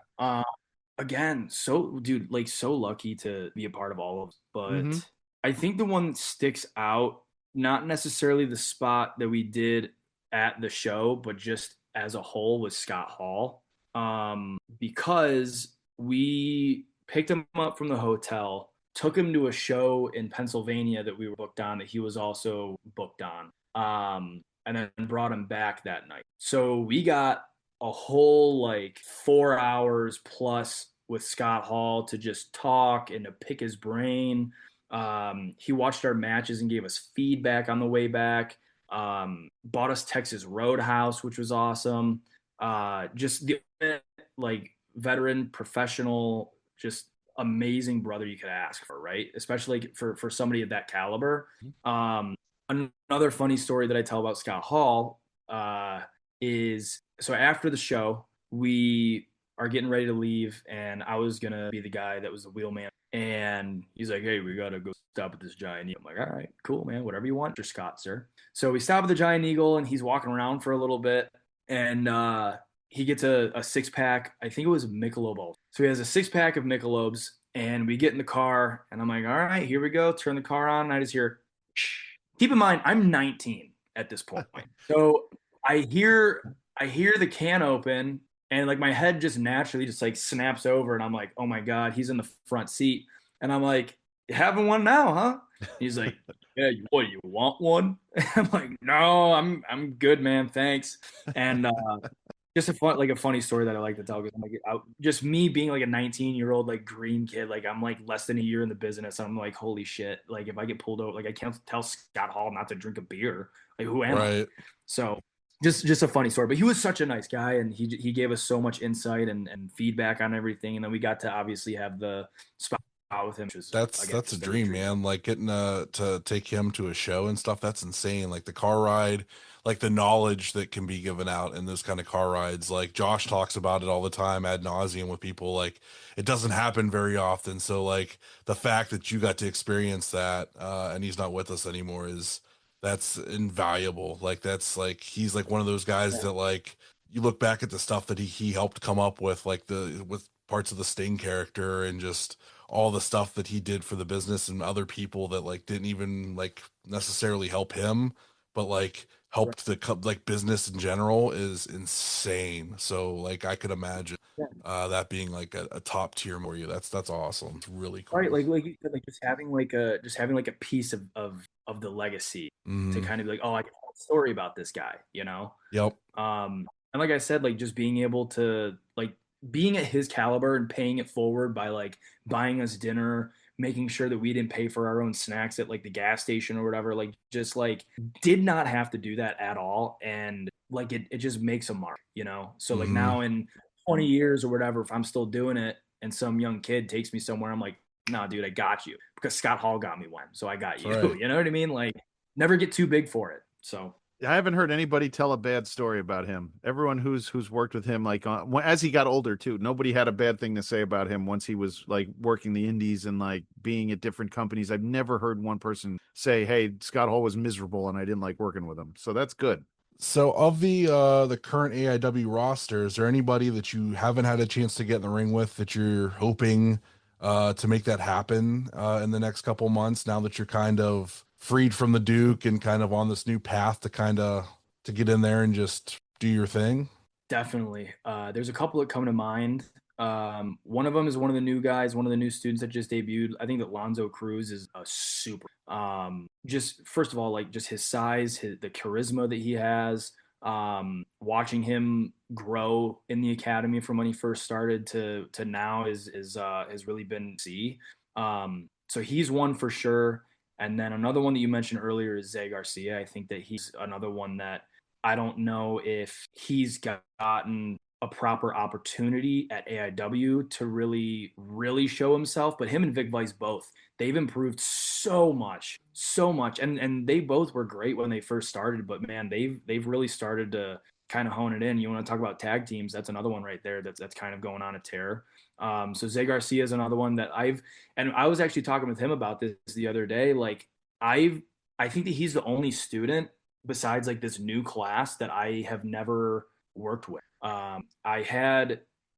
Again, so dude, like so lucky to be a part of all of them. But I think the one that sticks out, not necessarily the spot that we did at the show, but just as a whole was Scott Hall. Because we picked him up from the hotel, took him to a show in Pennsylvania that we were booked on that he was also booked on. And then brought him back that night. So we got a whole like 4 hours plus with Scott Hall to just talk and to pick his brain. He watched our matches and gave us feedback on the way back. Bought us Texas Roadhouse, which was awesome. Just the like veteran, professional, just amazing brother you could ask for, right? Especially for somebody of that caliber. Another funny story that I tell about Scott Hall is so after the show, we are getting ready to leave, and I was gonna be the guy that was the wheelman. And he's like, hey, we got to go stop at this giant eagle. I'm like, all right, cool, man. Whatever you want, Mr. Scott, sir. So we stop at the giant eagle and he's walking around for a little bit. And he gets a 6-pack. I think it was Michelob. So he has a 6-pack of Michelobs. And we get in the car. And I'm like, all right, here we go. Turn the car on. And I just hear, shh. Keep in mind, I'm 19 at this point. So I hear the can open. And like my head just naturally just like snaps over and I'm like, oh my God, he's in the front seat. And I'm like, you having one now, huh? He's like, yeah, what, you want one? I'm like, no, I'm good, man. Thanks. And just a funny story that I like to tell because I'm like, just me being like a 19-year-old like green kid, like I'm like less than a year in the business. I'm like, holy shit. Like if I get pulled over, like I can't tell Scott Hall not to drink a beer. Like who am I? So just a funny story, but he was such a nice guy and he gave us so much insight and feedback on everything. And then we got to obviously have the spot with him. Which is, that's a dream, man. Like getting to take him to a show and stuff. That's insane. Like the car ride, like the knowledge that can be given out in those kind of car rides. Like Josh talks about it all the time ad nauseum with people. Like it doesn't happen very often. So like the fact that you got to experience that, and he's not with us anymore that's invaluable. Like that's like he's like one of those guys that like you look back at the stuff that he helped come up with, like with parts of the Sting character and just all the stuff that he did for the business and other people that like didn't even like necessarily help him, but like helped the like business in general is insane. So like I could imagine that being like a top tier for you. That's awesome. It's really cool. Right, like you said, like just having like a piece of the legacy to kind of be like, oh, I can tell a story about this guy, you know? Yep. And like I said, like just being able to like being at his caliber and paying it forward by like buying us dinner, making sure that we didn't pay for our own snacks at like the gas station or whatever, like just like did not have to do that at all. And like it just makes a mark, you know? So like now in 20 years or whatever, if I'm still doing it and some young kid takes me somewhere, I'm like, nah, dude, I got you because Scott Hall got me one. So I got you, right. You know what I mean? Like never get too big for it. So I haven't heard anybody tell a bad story about him. Everyone who's worked with him, like as he got older too, nobody had a bad thing to say about him once he was like working the indies and like being at different companies. I've never heard one person say, hey, Scott Hall was miserable and I didn't like working with him. So that's good. So of the current AIW roster, is there anybody that you haven't had a chance to get in the ring with that you're hoping to make that happen in the next couple months now that you're kind of freed from the Duke and kind of on this new path to get in there and just do your thing? Definitely. There's a couple that come to mind. One of them is one of the new guys, one of the new students that just debuted. I think that Lonzo Cruz is a super. Just first of all, like just his size, the charisma that he has. Watching him grow in the academy from when he first started to now has really been so he's one for sure. And then another one that you mentioned earlier is Zay Garcia. I think that he's another one that I don't know if he's gotten a proper opportunity at AIW to really, really show himself. But him and Vic Vice both, they've improved so much. And they both were great when they first started. But man, they've really started to kind of hone it in. You want to talk about tag teams? That's another one right there that's kind of going on a tear. So Zay Garcia is another one that I was actually talking with him about this the other day. Like I think that he's the only student besides like this new class that I have never worked with. I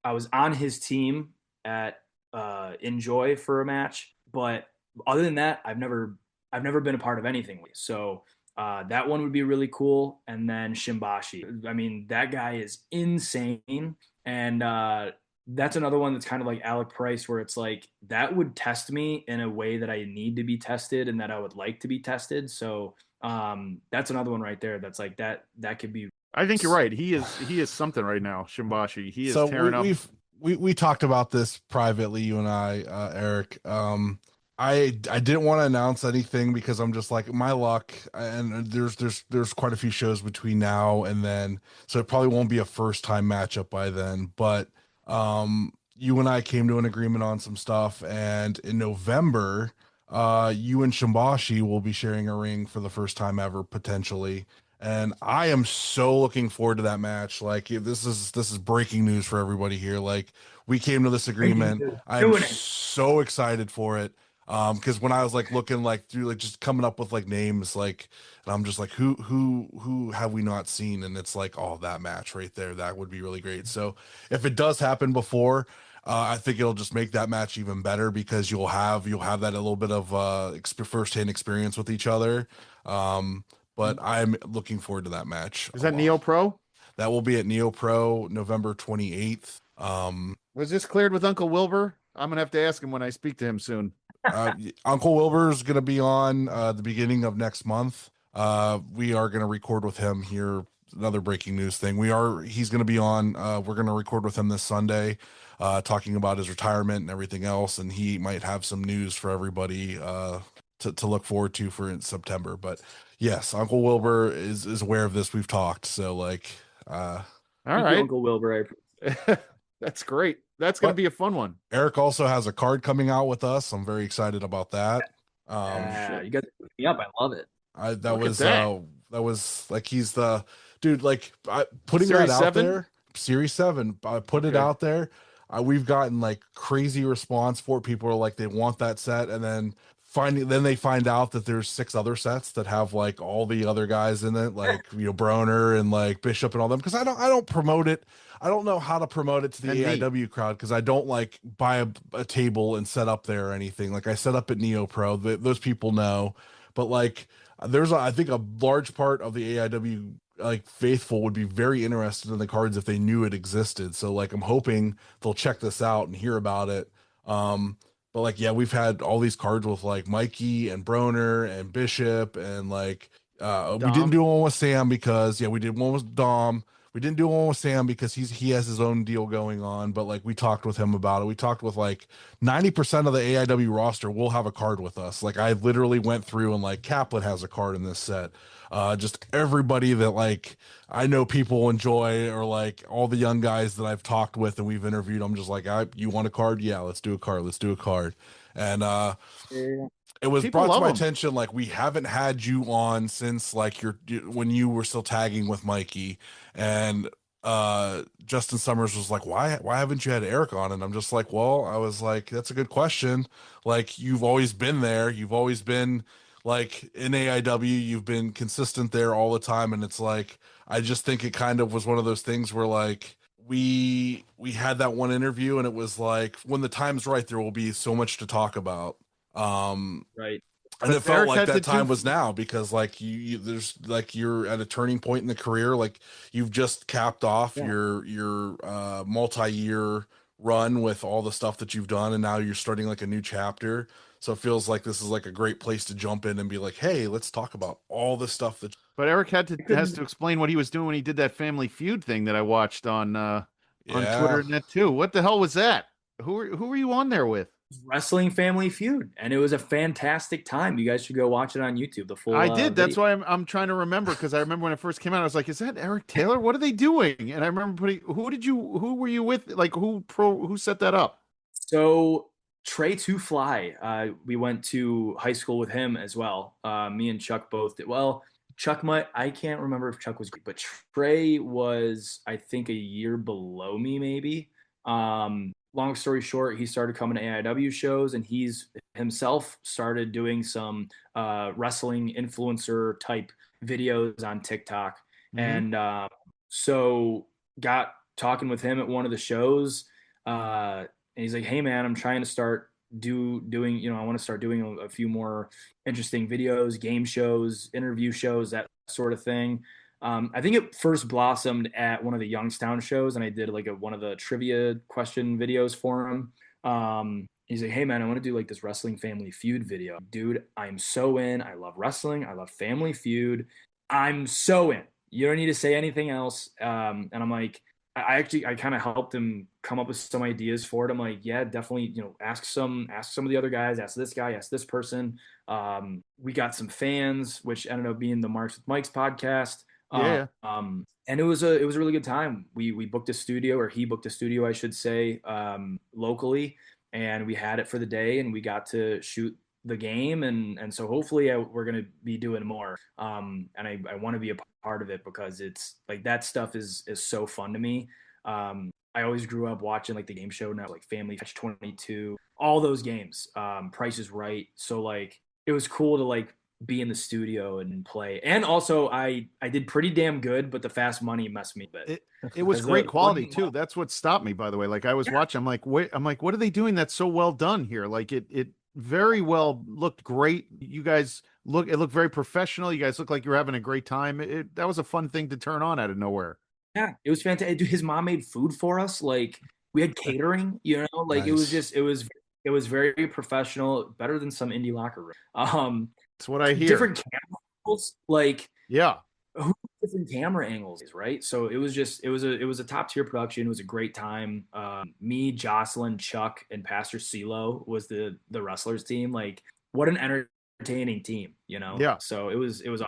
was on his team at Enjoy for a match, but other than that, I've never been a part of anything. So that one would be really cool. And then Shimbashi. I mean, that guy is insane. And that's another one that's kind of like Alec Price, where it's like that would test me in a way that I need to be tested and that I would like to be tested. So that's another one right there. That's like that could be. I think you're right. He is something right now. Shimbashi. He is tearing up. We talked about this privately, you and I, Eric. I didn't want to announce anything because I'm just like my luck, and there's quite a few shows between now and then, so it probably won't be a first time matchup by then. But you and I came to an agreement on some stuff, and in November, you and Shimbashi will be sharing a ring for the first time ever potentially. And I am so looking forward to that match. Like this is breaking news for everybody here. Like we came to this agreement. I'm Doing it. so excited for it. Because when I was like looking like through like just coming up with like names, like, and I'm just like who have we not seen? And it's like, oh, that match right there, that would be really great. So if it does happen before, I think it'll just make that match even better because you'll have that a little bit of firsthand experience with each other. But I'm looking forward to that match. Is a that lot. NeoPro? That will be at NeoPro November 28th. Was this cleared with Uncle Wilbur? I'm gonna have to ask him when I speak to him soon. Uncle Wilbur's going to be on the beginning of next month. We are going to record with him here. Another breaking news thing. He's going to be on. We're going to record with him this Sunday, talking about his retirement and everything else. And he might have some news for everybody to look forward to for in September. But yes, Uncle Wilbur is aware of this. We've talked. So like, All Thank right, you, Uncle Wilbur. that's great. That's gonna be a fun one. Eric also has a card coming out with us. I'm very excited about that. You guys put me up. I love it. That was like he's the dude. Like putting Series that out 7? there, Series 7. I put it out there. We've gotten like crazy response for it. People are like they want that set, and then they find out that there's 6 other sets that have like all the other guys in it, like Broner and like Bishop and all them. Because I don't promote it. I don't know how to promote it to the AIW crowd because I don't like buy a table and set up there or anything. Like I set up at NeoPro. Those people know, but like I think a large part of the AIW like faithful would be very interested in the cards if they knew it existed. So like I'm hoping they'll check this out and hear about it. But like we've had all these cards with like Mikey and Broner and Bishop and like we didn't do one with Sam because we did one with Dom. We didn't do one with Sam because he has his own deal going on, but like we talked with him about it. We talked with like 90% of the AIW roster will have a card with us. Like I literally went through and like Kaplan has a card in this set. Just everybody that like I know people enjoy or like all the young guys that I've talked with and we've interviewed. I'm just like, you want a card? Yeah, let's do a card. Let's do a card. And it was People brought to my love 'em. attention like we haven't had you on since like when you were still tagging with Mikey, and Justin Summers was like, why haven't you had Eric on? And I'm just like, well, I was like, that's a good question. Like you've always been there, you've always been like in AIW, you've been consistent there all the time, and it's like I just think it kind of was one of those things where like we had that one interview and it was like when the time's right there will be so much to talk about. Right. And it felt like that time was now because like there's like you're at a turning point in the career. Like you've just capped off your multi-year run with all the stuff that you've done, and now you're starting like a new chapter. So it feels like this is like a great place to jump in and be like, hey, let's talk about all the stuff that. But Eric has to explain what he was doing when he did that Family Feud thing that I watched on Twitter and that too. What the hell was that? Who were you on there with? Wrestling Family Feud, and it was a fantastic time. You guys should go watch it on YouTube. The full. I did. That's video. why I'm trying to remember because I remember when it first came out, I was like, "Is that Eric Taylor? What are they doing?" And I remember who were you with? Like who set that up? So Trey to Fly, we went to high school with him as well. Me and Chuck both did. Well, I can't remember if Chuck was great, but Trey was, I think, a year below me, maybe. Long story short, he started coming to AIW shows, and he's himself started doing some wrestling influencer type videos on TikTok. Mm-hmm. And so got talking with him at one of the shows. And he's like, hey, man, I'm trying to start doing, I want to start doing a few more interesting videos, game shows, interview shows, that sort of thing. I think it first blossomed at one of the Youngstown shows, and I did like one of the trivia question videos for him. He's like, hey man, I want to do like this Wrestling Family Feud video. Dude, I'm so in. I love wrestling. I love Family Feud. I'm so in. You don't need to say anything else. And I'm like, I kind of helped him come up with some ideas for it. I'm like, yeah, definitely, ask some of the other guys, ask this guy, ask this person. We got some fans, which ended up being the Marks with Mike's podcast. Yeah. And it was a really good time. We booked a studio, or he booked a studio, I should say, locally, and we had it for the day, and we got to shoot the game, and so hopefully we're going to be doing more. And I want to be a part of it because it's like that stuff is so fun to me. I always grew up watching like the game show now, like Family Catch 22, all those games, Price is Right. So like it was cool to like be in the studio and play. And also I did pretty damn good, but the fast money messed me a bit. It was great quality too. That's what stopped me, by the way. Like I was watching, I'm like, wait, what are they doing that's so well done here? Like it very well looked great. You guys it looked very professional. You guys looked like you were having a great time. That was a fun thing to turn on out of nowhere. Yeah, it was fantastic. Dude, his mom made food for us. Like we had catering, like it was very professional, better than some indie locker room. That's what I hear. Different camera angles, like yeah. Different camera angles, right? So it was a top tier production. It was a great time. Me, Jocelyn, Chuck, and Pastor CeeLo was the wrestlers team. Like what an entertaining team, Yeah. So it was awesome.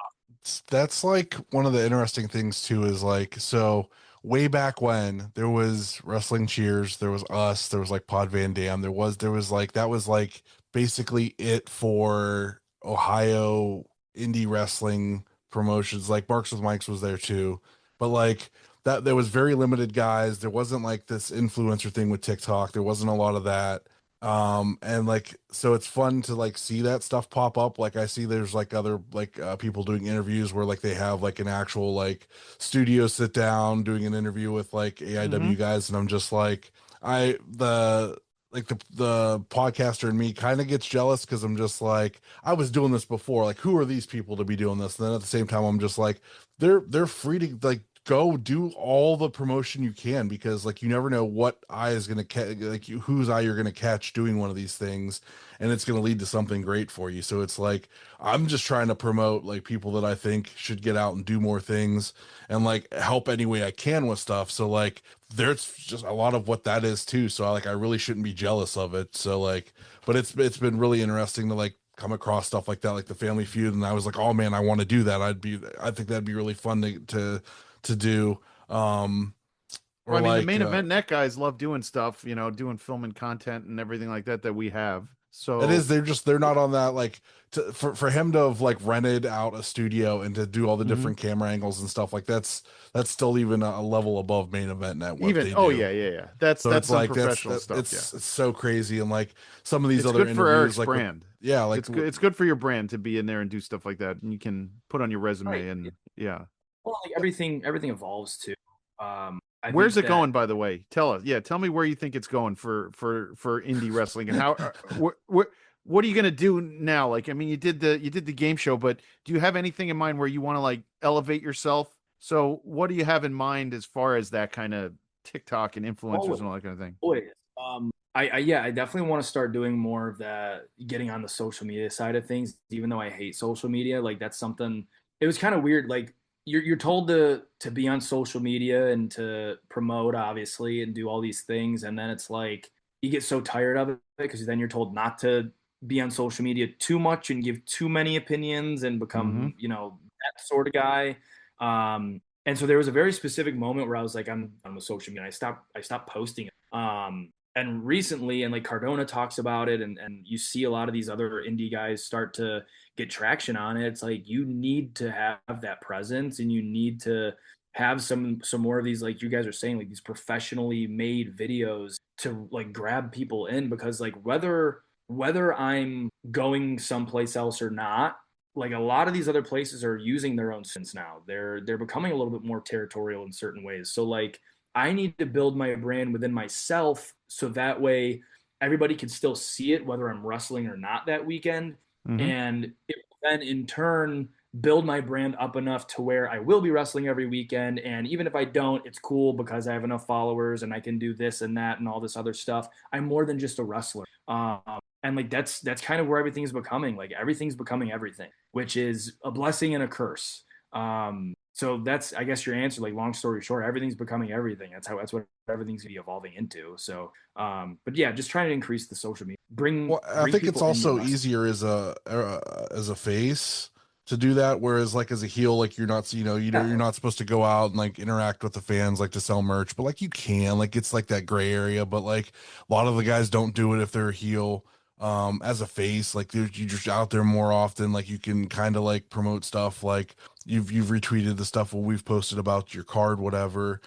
That's like one of the interesting things too, is like, so way back when there was Wrestling Cheers, there was us, there was like Pod Van Dam, there was like, that was like basically it for Ohio indie wrestling promotions. Like Marks with Mikes was there too, but like that there was very limited guys. There wasn't like this influencer thing with TikTok. There wasn't a lot of that. And like, so it's fun to like see that stuff pop up. Like I see there's like other like people doing interviews where like they have like an actual like studio sit down doing an interview with like AIW guys, and I'm just like, the podcaster in me kind of gets jealous because I'm just like, I was doing this before. Like, who are these people to be doing this? And then at the same time, I'm just like, they're free to like go do all the promotion you can, because like you never know what eye is going to catch, like whose eye you're going to catch doing one of these things, and it's going to lead to something great for you. So it's like, I'm just trying to promote like people that I think should get out and do more things and like help any way I can with stuff. So like there's just a lot of what that is too. So I really shouldn't be jealous of it. So like, but it's been really interesting to like come across stuff like that, like the Family Feud. And I was like, oh man, I want to do that. I think that'd be really fun to do. I mean, like, the main event net guys love doing stuff, doing film and content and everything like that we have. So it is, they're not on that, like for him to have like rented out a studio and to do all the different camera angles and stuff, like that's still even a level above main event net. Yeah. That's some like professional stuff. It's so crazy. And like some of these it's other good interviews, for Eric's like brand. Like it's good for your brand to be in there and do stuff like that, and you can put on your resume. Right. And well, like everything evolves too. Where's it going, by the way? Tell us. Yeah, tell me where you think it's going for indie wrestling, and how. What are you gonna do now? Like, I mean, you did the game show, but do you have anything in mind where you want to like elevate yourself? So, what do you have in mind as far as that kind of TikTok and influencers and all that kind of thing? I definitely want to start doing more of that, getting on the social media side of things. Even though I hate social media, like that's something. It was kind of weird, like. You're told to be on social media and to promote, obviously, and do all these things, and then it's like you get so tired of it because then you're told not to be on social media too much and give too many opinions and become that sort of guy. And so there was a very specific moment where I was like, I'm done with social media. I stopped posting it. And recently, and like Cardona talks about it, and you see a lot of these other indie guys start to get traction on it. It's like you need to have that presence, and you need to have some more of these, like you guys are saying, like these professionally made videos to like grab people in, because like whether I'm going someplace else or not, like a lot of these other places are using their own sense now. They're becoming a little bit more territorial in certain ways. So like I need to build my brand within myself so that way everybody can still see it, whether I'm wrestling or not that weekend. And it will then in turn build my brand up enough to where I will be wrestling every weekend. And even if I don't, it's cool because I have enough followers and I can do this and that and all this other stuff. I'm more than just a wrestler. And like that's kind of where everything's becoming. Like everything's becoming everything, which is a blessing and a curse. So that's, I guess, your answer. Like, long story short, everything's becoming everything. That's what everything's gonna be evolving into. So, but yeah, just trying to increase the social media. I think it's also easier as a face to do that, whereas like as a heel, like you're not not supposed to go out and like interact with the fans, like to sell merch, but like you can, like it's like that gray area. But like a lot of the guys don't do it if they're a heel. as a face. Like you're just out there more often. Like you can kind of like promote stuff. Like you've retweeted the stuff what we've posted about your card, whatever,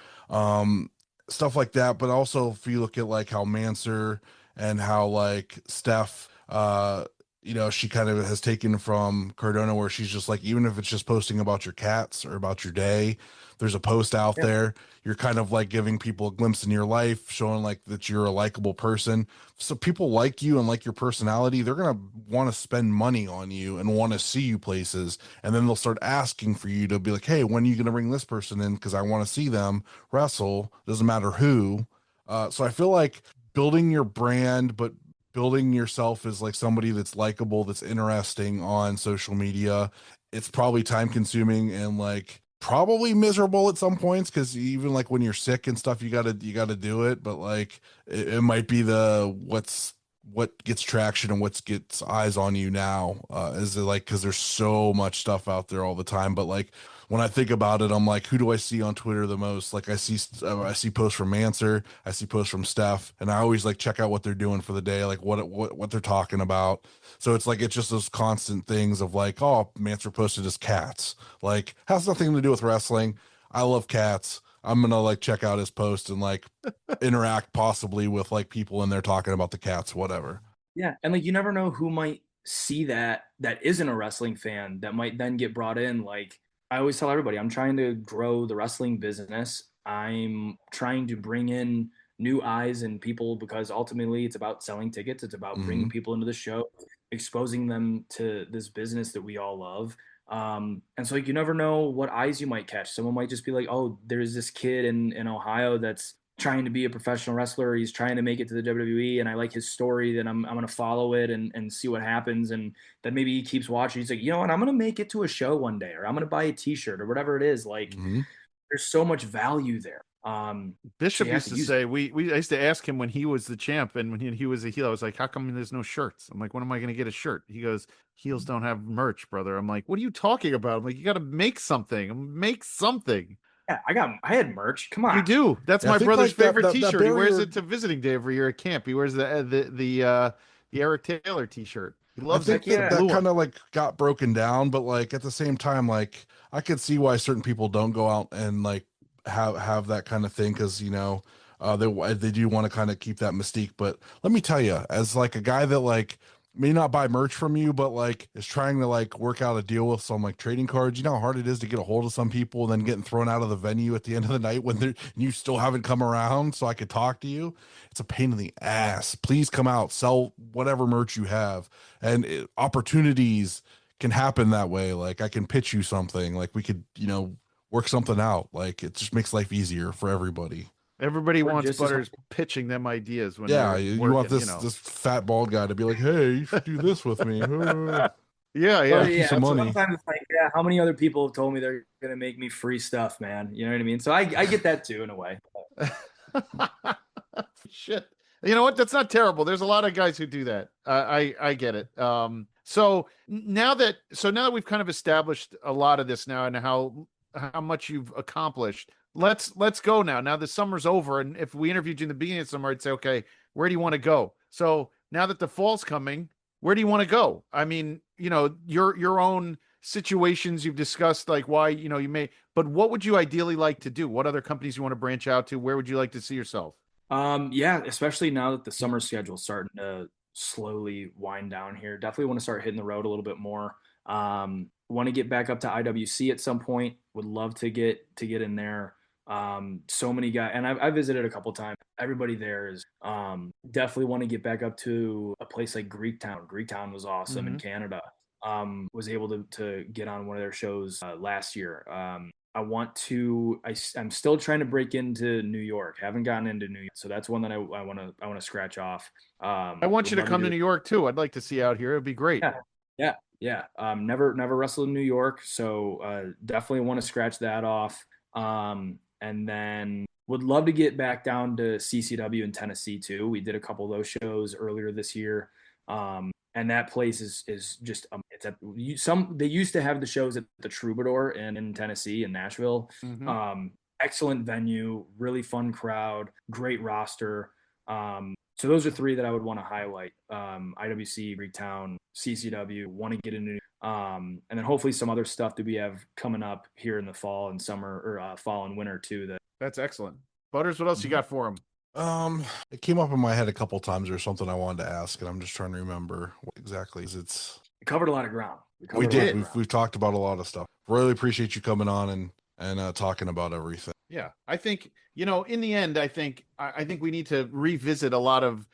stuff like that. But also if you look at like how Manser and how like Steph, she kind of has taken from Cardona, where she's just like, even if it's just posting about your cats or about your day, there's a post out there. You're kind of like giving people a glimpse in your life, showing like that you're a likable person. So people like you and like your personality. They're going to want to spend money on you and want to see you places. And then they'll start asking for you to be like, hey, when are you going to bring this person in? Because I want to see them wrestle. Doesn't matter who. So I feel like building your brand, but building yourself as like somebody that's likable, that's interesting on social media, it's probably time consuming and like probably miserable at some points, because even like when you're sick and stuff, you gotta do it. But like it might be what gets traction and what gets eyes on you now, is it like, because there's so much stuff out there all the time. But like when I think about it, I'm like, who do I see on Twitter the most? Like I see posts from Manser, I see posts from Steph, and I always like check out what they're doing for the day, like what they're talking about. So it's like, it's just those constant things of like, oh, Manser posted his cats, like has nothing to do with wrestling. I love cats. I'm gonna like check out his post and like interact possibly with like people in there talking about the cats, whatever. Yeah, and like you never know who might see that isn't a wrestling fan that might then get brought in. Like I always tell everybody, I'm trying to grow the wrestling business. I'm trying to bring in new eyes and people, because ultimately it's about selling tickets. It's about bringing people into the show, exposing them to this business that we all love. And so like you never know what eyes you might catch. Someone might just be like, oh, there's this kid in Ohio that's trying to be a professional wrestler. He's trying to make it to the WWE, and I like his story. Then I'm going to follow it and see what happens. And then maybe he keeps watching. He's like, you know what? I'm going to make it to a show one day, or I'm going to buy a t-shirt or whatever it is. Like there's so much value there. Bishop used to say, I used to ask him when he was the champ and when he was a heel, I was like, how come there's no shirts? I'm like, when am I going to get a shirt? He goes, heels don't have merch, brother. I'm like, what are you talking about? I'm like, you got to make something. Make something. Yeah, I had merch. Come on. You do. That's my brother's like favorite t-shirt. barrier... He wears it to visiting day every year at camp. He wears the Eric Taylor t-shirt. He loves it. That kind of like got broken down, but like at the same time, like I could see why certain people don't go out and like have that kind of thing, because they do want to kind of keep that mystique. But let me tell you, as like a guy that like may not buy merch from you, but like is trying to like work out a deal with some like trading cards, you know how hard it is to get a hold of some people and then getting thrown out of the venue at the end of the night when you still haven't come around so I could talk to you. It's a pain in the ass. Please come out, sell whatever merch you have, and opportunities can happen that way. Like I can pitch you something, like we could work something out. Like it just makes life easier for everybody. Everybody wants Butters pitching them ideas. When you want this fat bald guy to be like, hey, you should do this with me. Yeah. Some money. Sometimes it's like, yeah, how many other people have told me they're gonna make me free stuff, man? You know what I mean? So I get that too in a way. Shit. You know what? That's not terrible. There's a lot of guys who do that. I get it. So now that we've kind of established a lot of this now and how much you've accomplished, let's go now. Now the summer's over, and if we interviewed you in the beginning of summer, I'd say, okay, where do you want to go? So now that the fall's coming, where do you want to go? I mean, your own situations you've discussed, like why, you may, but what would you ideally like to do? What other companies you want to branch out to? Where would you like to see yourself? Yeah, especially now that the summer schedule's starting to slowly wind down here. Definitely want to start hitting the road a little bit more. Want to get back up to IWC at some point. Would love to get in there. So many guys, and I visited a couple times. Everybody there is definitely want to get back up to a place like Greektown. Greektown was awesome in Canada. Was able to get on one of their shows last year. I'm still trying to break into New York. Haven't gotten into New York, so that's one that I want to scratch off. I want you to come to New York too. I'd like to see you out here. It'd be great. Yeah. Never wrestled in New York, so definitely want to scratch that off. And then would love to get back down to CCW in Tennessee too. We did a couple of those shows earlier this year. And that place is just they used to have the shows at the Troubadour in Tennessee and Nashville. Excellent venue, really fun crowd, great roster. So those are three that I would want to highlight. IWC, Greektown, CCW, want to get into, and then hopefully some other stuff that we have coming up here in the fall and summer, or fall and winter too. That's excellent. Butters, what else you got for him? It came up in my head a couple times or something I wanted to ask, and I'm just trying to remember what exactly. We covered a lot of ground. We did. We've talked about a lot of stuff. Really appreciate you coming on and talking about everything. Yeah, I think, in the end, I think we need to revisit a lot of,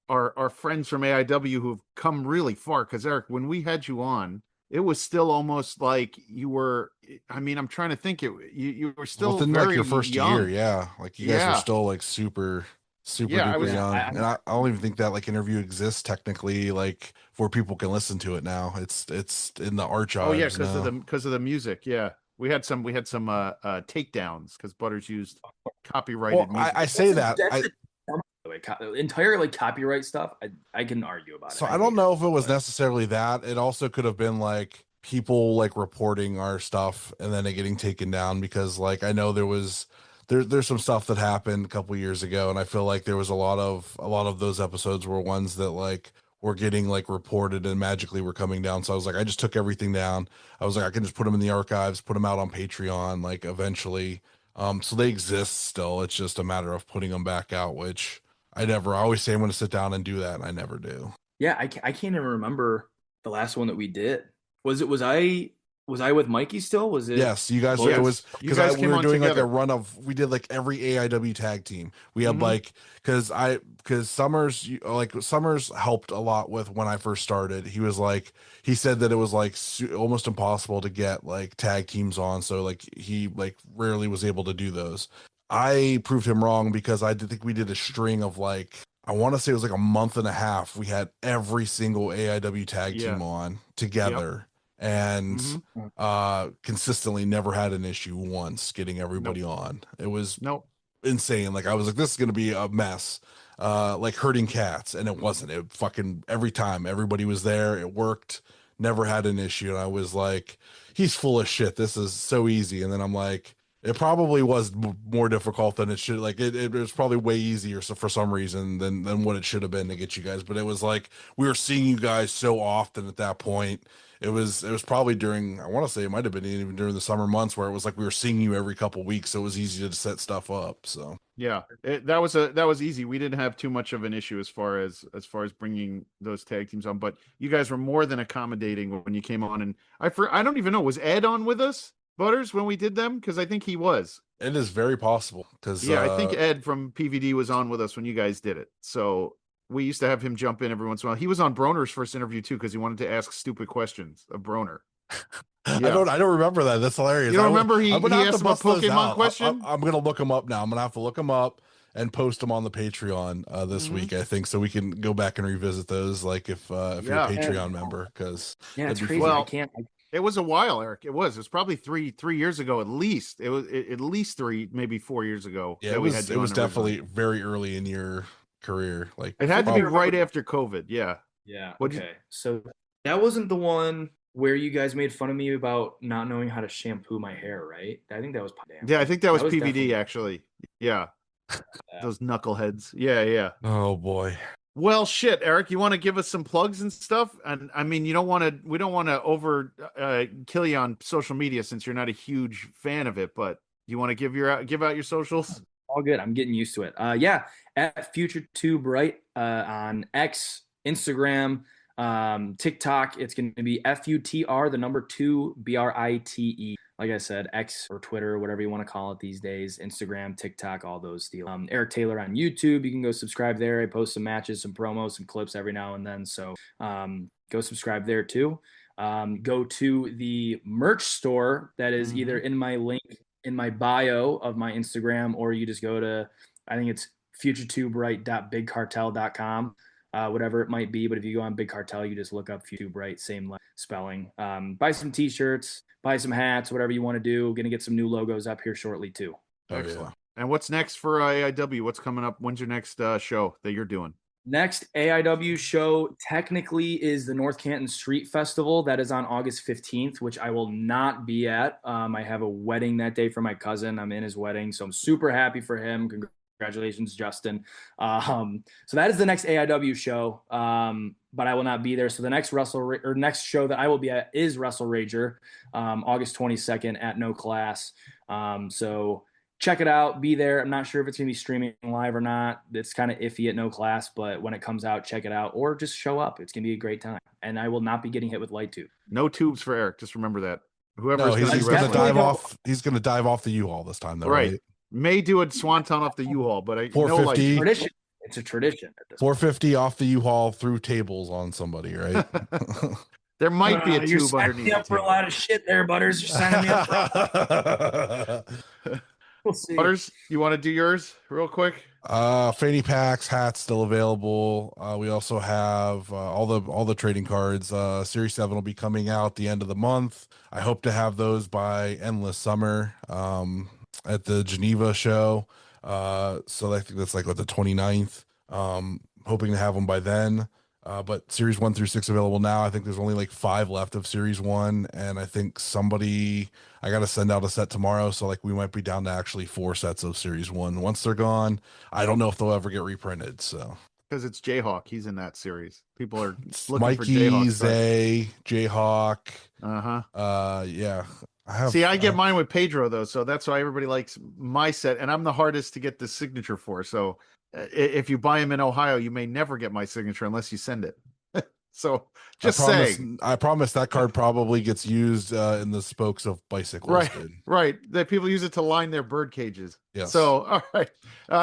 our friends from AIW who've come really far. Because Eric, when we had you on, it was still almost like you were. I mean, I'm trying to think. You were still within very like your first young. year, yeah. Like you guys were still like super duper young. And I don't even think that like interview exists technically, like where people can listen to it now. It's in the archives. Oh yeah, because of the music. Yeah. We had some takedowns because Butters used copyrighted music. I say that entirely copyright stuff. I can argue about it. So I don't know if it was necessarily that. It also could have been like people like reporting our stuff and then it getting taken down, because like I know there's some stuff that happened a couple years ago, and I feel like there was a lot of those episodes were ones that like were getting like reported and magically were coming down. So I was like, I just took everything down. I was like, I can just put them in the archives, put them out on Patreon, like eventually. So they exist still. It's just a matter of putting them back out, which I always say I'm going to sit down and do that, and I never do. Yeah, I can't even remember the last one that we did. Was I with Mikey still? Was it? Yes, you guys. It was because we were doing together. Like a run of. We did like every AIW tag team. We had like because Summers helped a lot with when I first started. He said that it was like almost impossible to get like tag teams on. So like he like rarely was able to do those. I proved him wrong because I did think we did a string of like. I want to say it was like a month and a half. We had every single AIW tag team on together. Yep. And consistently never had an issue once getting everybody on. It was insane. Like I was like, this is gonna be a mess, like herding cats, and it wasn't. It fucking every time everybody was there, it worked. Never had an issue, and I was like, he's full of shit. This is so easy. And then I'm like, it probably was more difficult than it should. Like it was probably way easier for some reason than what it should have been to get you guys. But it was like we were seeing you guys so often at that point. It was probably during, I want to say it might have been even during the summer months where it was like we were seeing you every couple of weeks, so it was easy to set stuff up. So yeah, that was easy. We didn't have too much of an issue as far as bringing those tag teams on, but you guys were more than accommodating when you came on. And I don't even know, was Ed on with us, Butters, when we did them? Because I think he was. It is very possible. Because I think Ed from PVD was on with us when you guys did it. So we used to have him jump in every once in a while. He was on Broner's first interview too, because he wanted to ask stupid questions of Broner. Yeah. I don't remember that. That's hilarious. You don't remember he asked him a Pokemon question? I'm gonna look him up now. I'm gonna have to look him up and post them on the Patreon this week, I think, so we can go back and revisit those. Like if you're a Patreon member, because it's crazy. Well, it was a while, Eric. It was probably three years ago at least. It was at least 3, maybe 4 years ago. Yeah, it was definitely very early in your career. Like it had to be right after COVID. Yeah. Okay. So that wasn't the one where you guys made fun of me about not knowing how to shampoo my hair, right? I think that was. Yeah, I think that was PVD actually. Yeah. Those knuckleheads. Yeah. Oh boy. Well, shit, Eric, you want to give us some plugs and stuff? And I mean, we don't want to over kill you on social media since you're not a huge fan of it, but you want to give out your socials? All good. I'm getting used to it. At Future2Bright on X, Instagram, TikTok. It's going to be FUTR2BRITE. Like I said, X or Twitter, whatever you want to call it these days, Instagram, TikTok, all those deals. Eric Taylor on YouTube. You can go subscribe there. I post some matches, some promos, some clips every now and then. So go subscribe there too. Go to the merch store that is either in my link in my bio of my Instagram, or you just go to, I think it's future2bright.bigcartel.com. Whatever it might be. But if you go on Big Cartel, you just look up Future2Bright, same spelling. Buy some t-shirts, buy some hats, whatever you want to do. Going to get some new logos up here shortly too. Excellent. Yeah. And what's next for AIW? What's coming up? When's your next show that you're doing? Next AIW show technically is the North Canton Street Festival. That is on August 15th, which I will not be at. I have a wedding that day for my cousin. I'm in his wedding, so I'm super happy for him. Congratulations, Justin. So that is the next AIW show, but I will not be there. So the next next show that I will be at is Wrestle Rager, August 22nd at No Class. So check it out. Be there. I'm not sure if it's going to be streaming live or not. It's kind of iffy at No Class, but when it comes out, check it out or just show up. It's going to be a great time. And I will not be getting hit with light tube. No tubes for Eric. Just remember that. He's going to dive off. He's going to dive off the U-Haul this time, though, right? May do a swanton off the U-Haul, but I 450. Tradition. It's a tradition at this 450 off the U-Haul through tables on somebody, right? There might be a you're tube signing underneath. me up for a lot of shit there, Butters. You're signing me up for We'll see. Butters, you want to do yours real quick? Fanny packs, hats still available. We also have all the trading cards. Series 7 will be coming out the end of the month. I hope to have those by Endless Summer at the Geneva show. So I think that's like the 29th. Hoping to have them by then. But Series 1 through 6 available now. I think there's only like 5 left of Series 1, and I think I got to send out a set tomorrow, so like we might be down to actually 4 sets of Series 1. Once they're gone, I don't know if they'll ever get reprinted. So because it's Jayhawk, he's in that series. People are looking Mikey, for Jayhawk. Zay, Jayhawk. Yeah. I I get mine with Pedro though, so that's why everybody likes my set, and I'm the hardest to get the signature for. So if you buy them in Ohio, you may never get my signature unless you send it. So I promise that card probably gets used in the spokes of bicycles. Right. That people use it to line their bird cages. Yes. So, all right.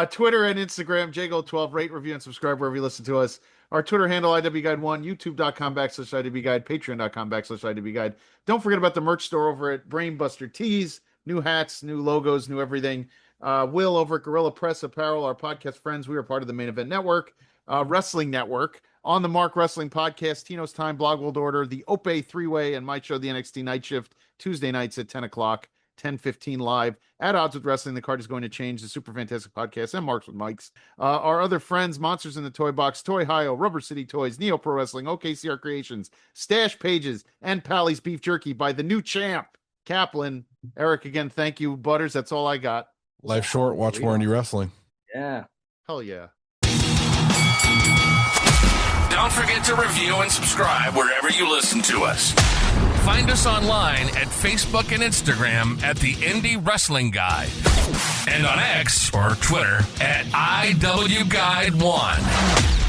Twitter and Instagram, JGold12, rate, review, and subscribe wherever you listen to us. Our Twitter handle, IWGuide1, youtube.com/IWGuide, patreon.com/IWGuide. Don't forget about the merch store over at Brainbuster Tees. New hats, new logos, new everything. Will over at Gorilla Press Apparel, our podcast friends. We are part of the Main Event Network, Wrestling Network. On the Mark Wrestling Podcast, Tino's Time, Blog World Order, the Ope 3-Way, and my show, the NXT Night Shift, Tuesday nights at 10 o'clock, 10:15 live. At Odds with Wrestling, the card is going to change. The Super Fantastic Podcast and Marks with Mikes. Our other friends, Monsters in the Toy Box, Toy Hio, Rubber City Toys, NeoPro Wrestling, OKCR Creations, Stash Pages, and Pally's Beef Jerky by the new champ, Kaplan. Eric, again, thank you. Butters, that's all I got. Life short, watch more indie wrestling. Yeah. Hell yeah. Don't forget to review and subscribe wherever you listen to us. Find us online at Facebook and Instagram at the Indie Wrestling Guide. And on X or Twitter at IWGuide1.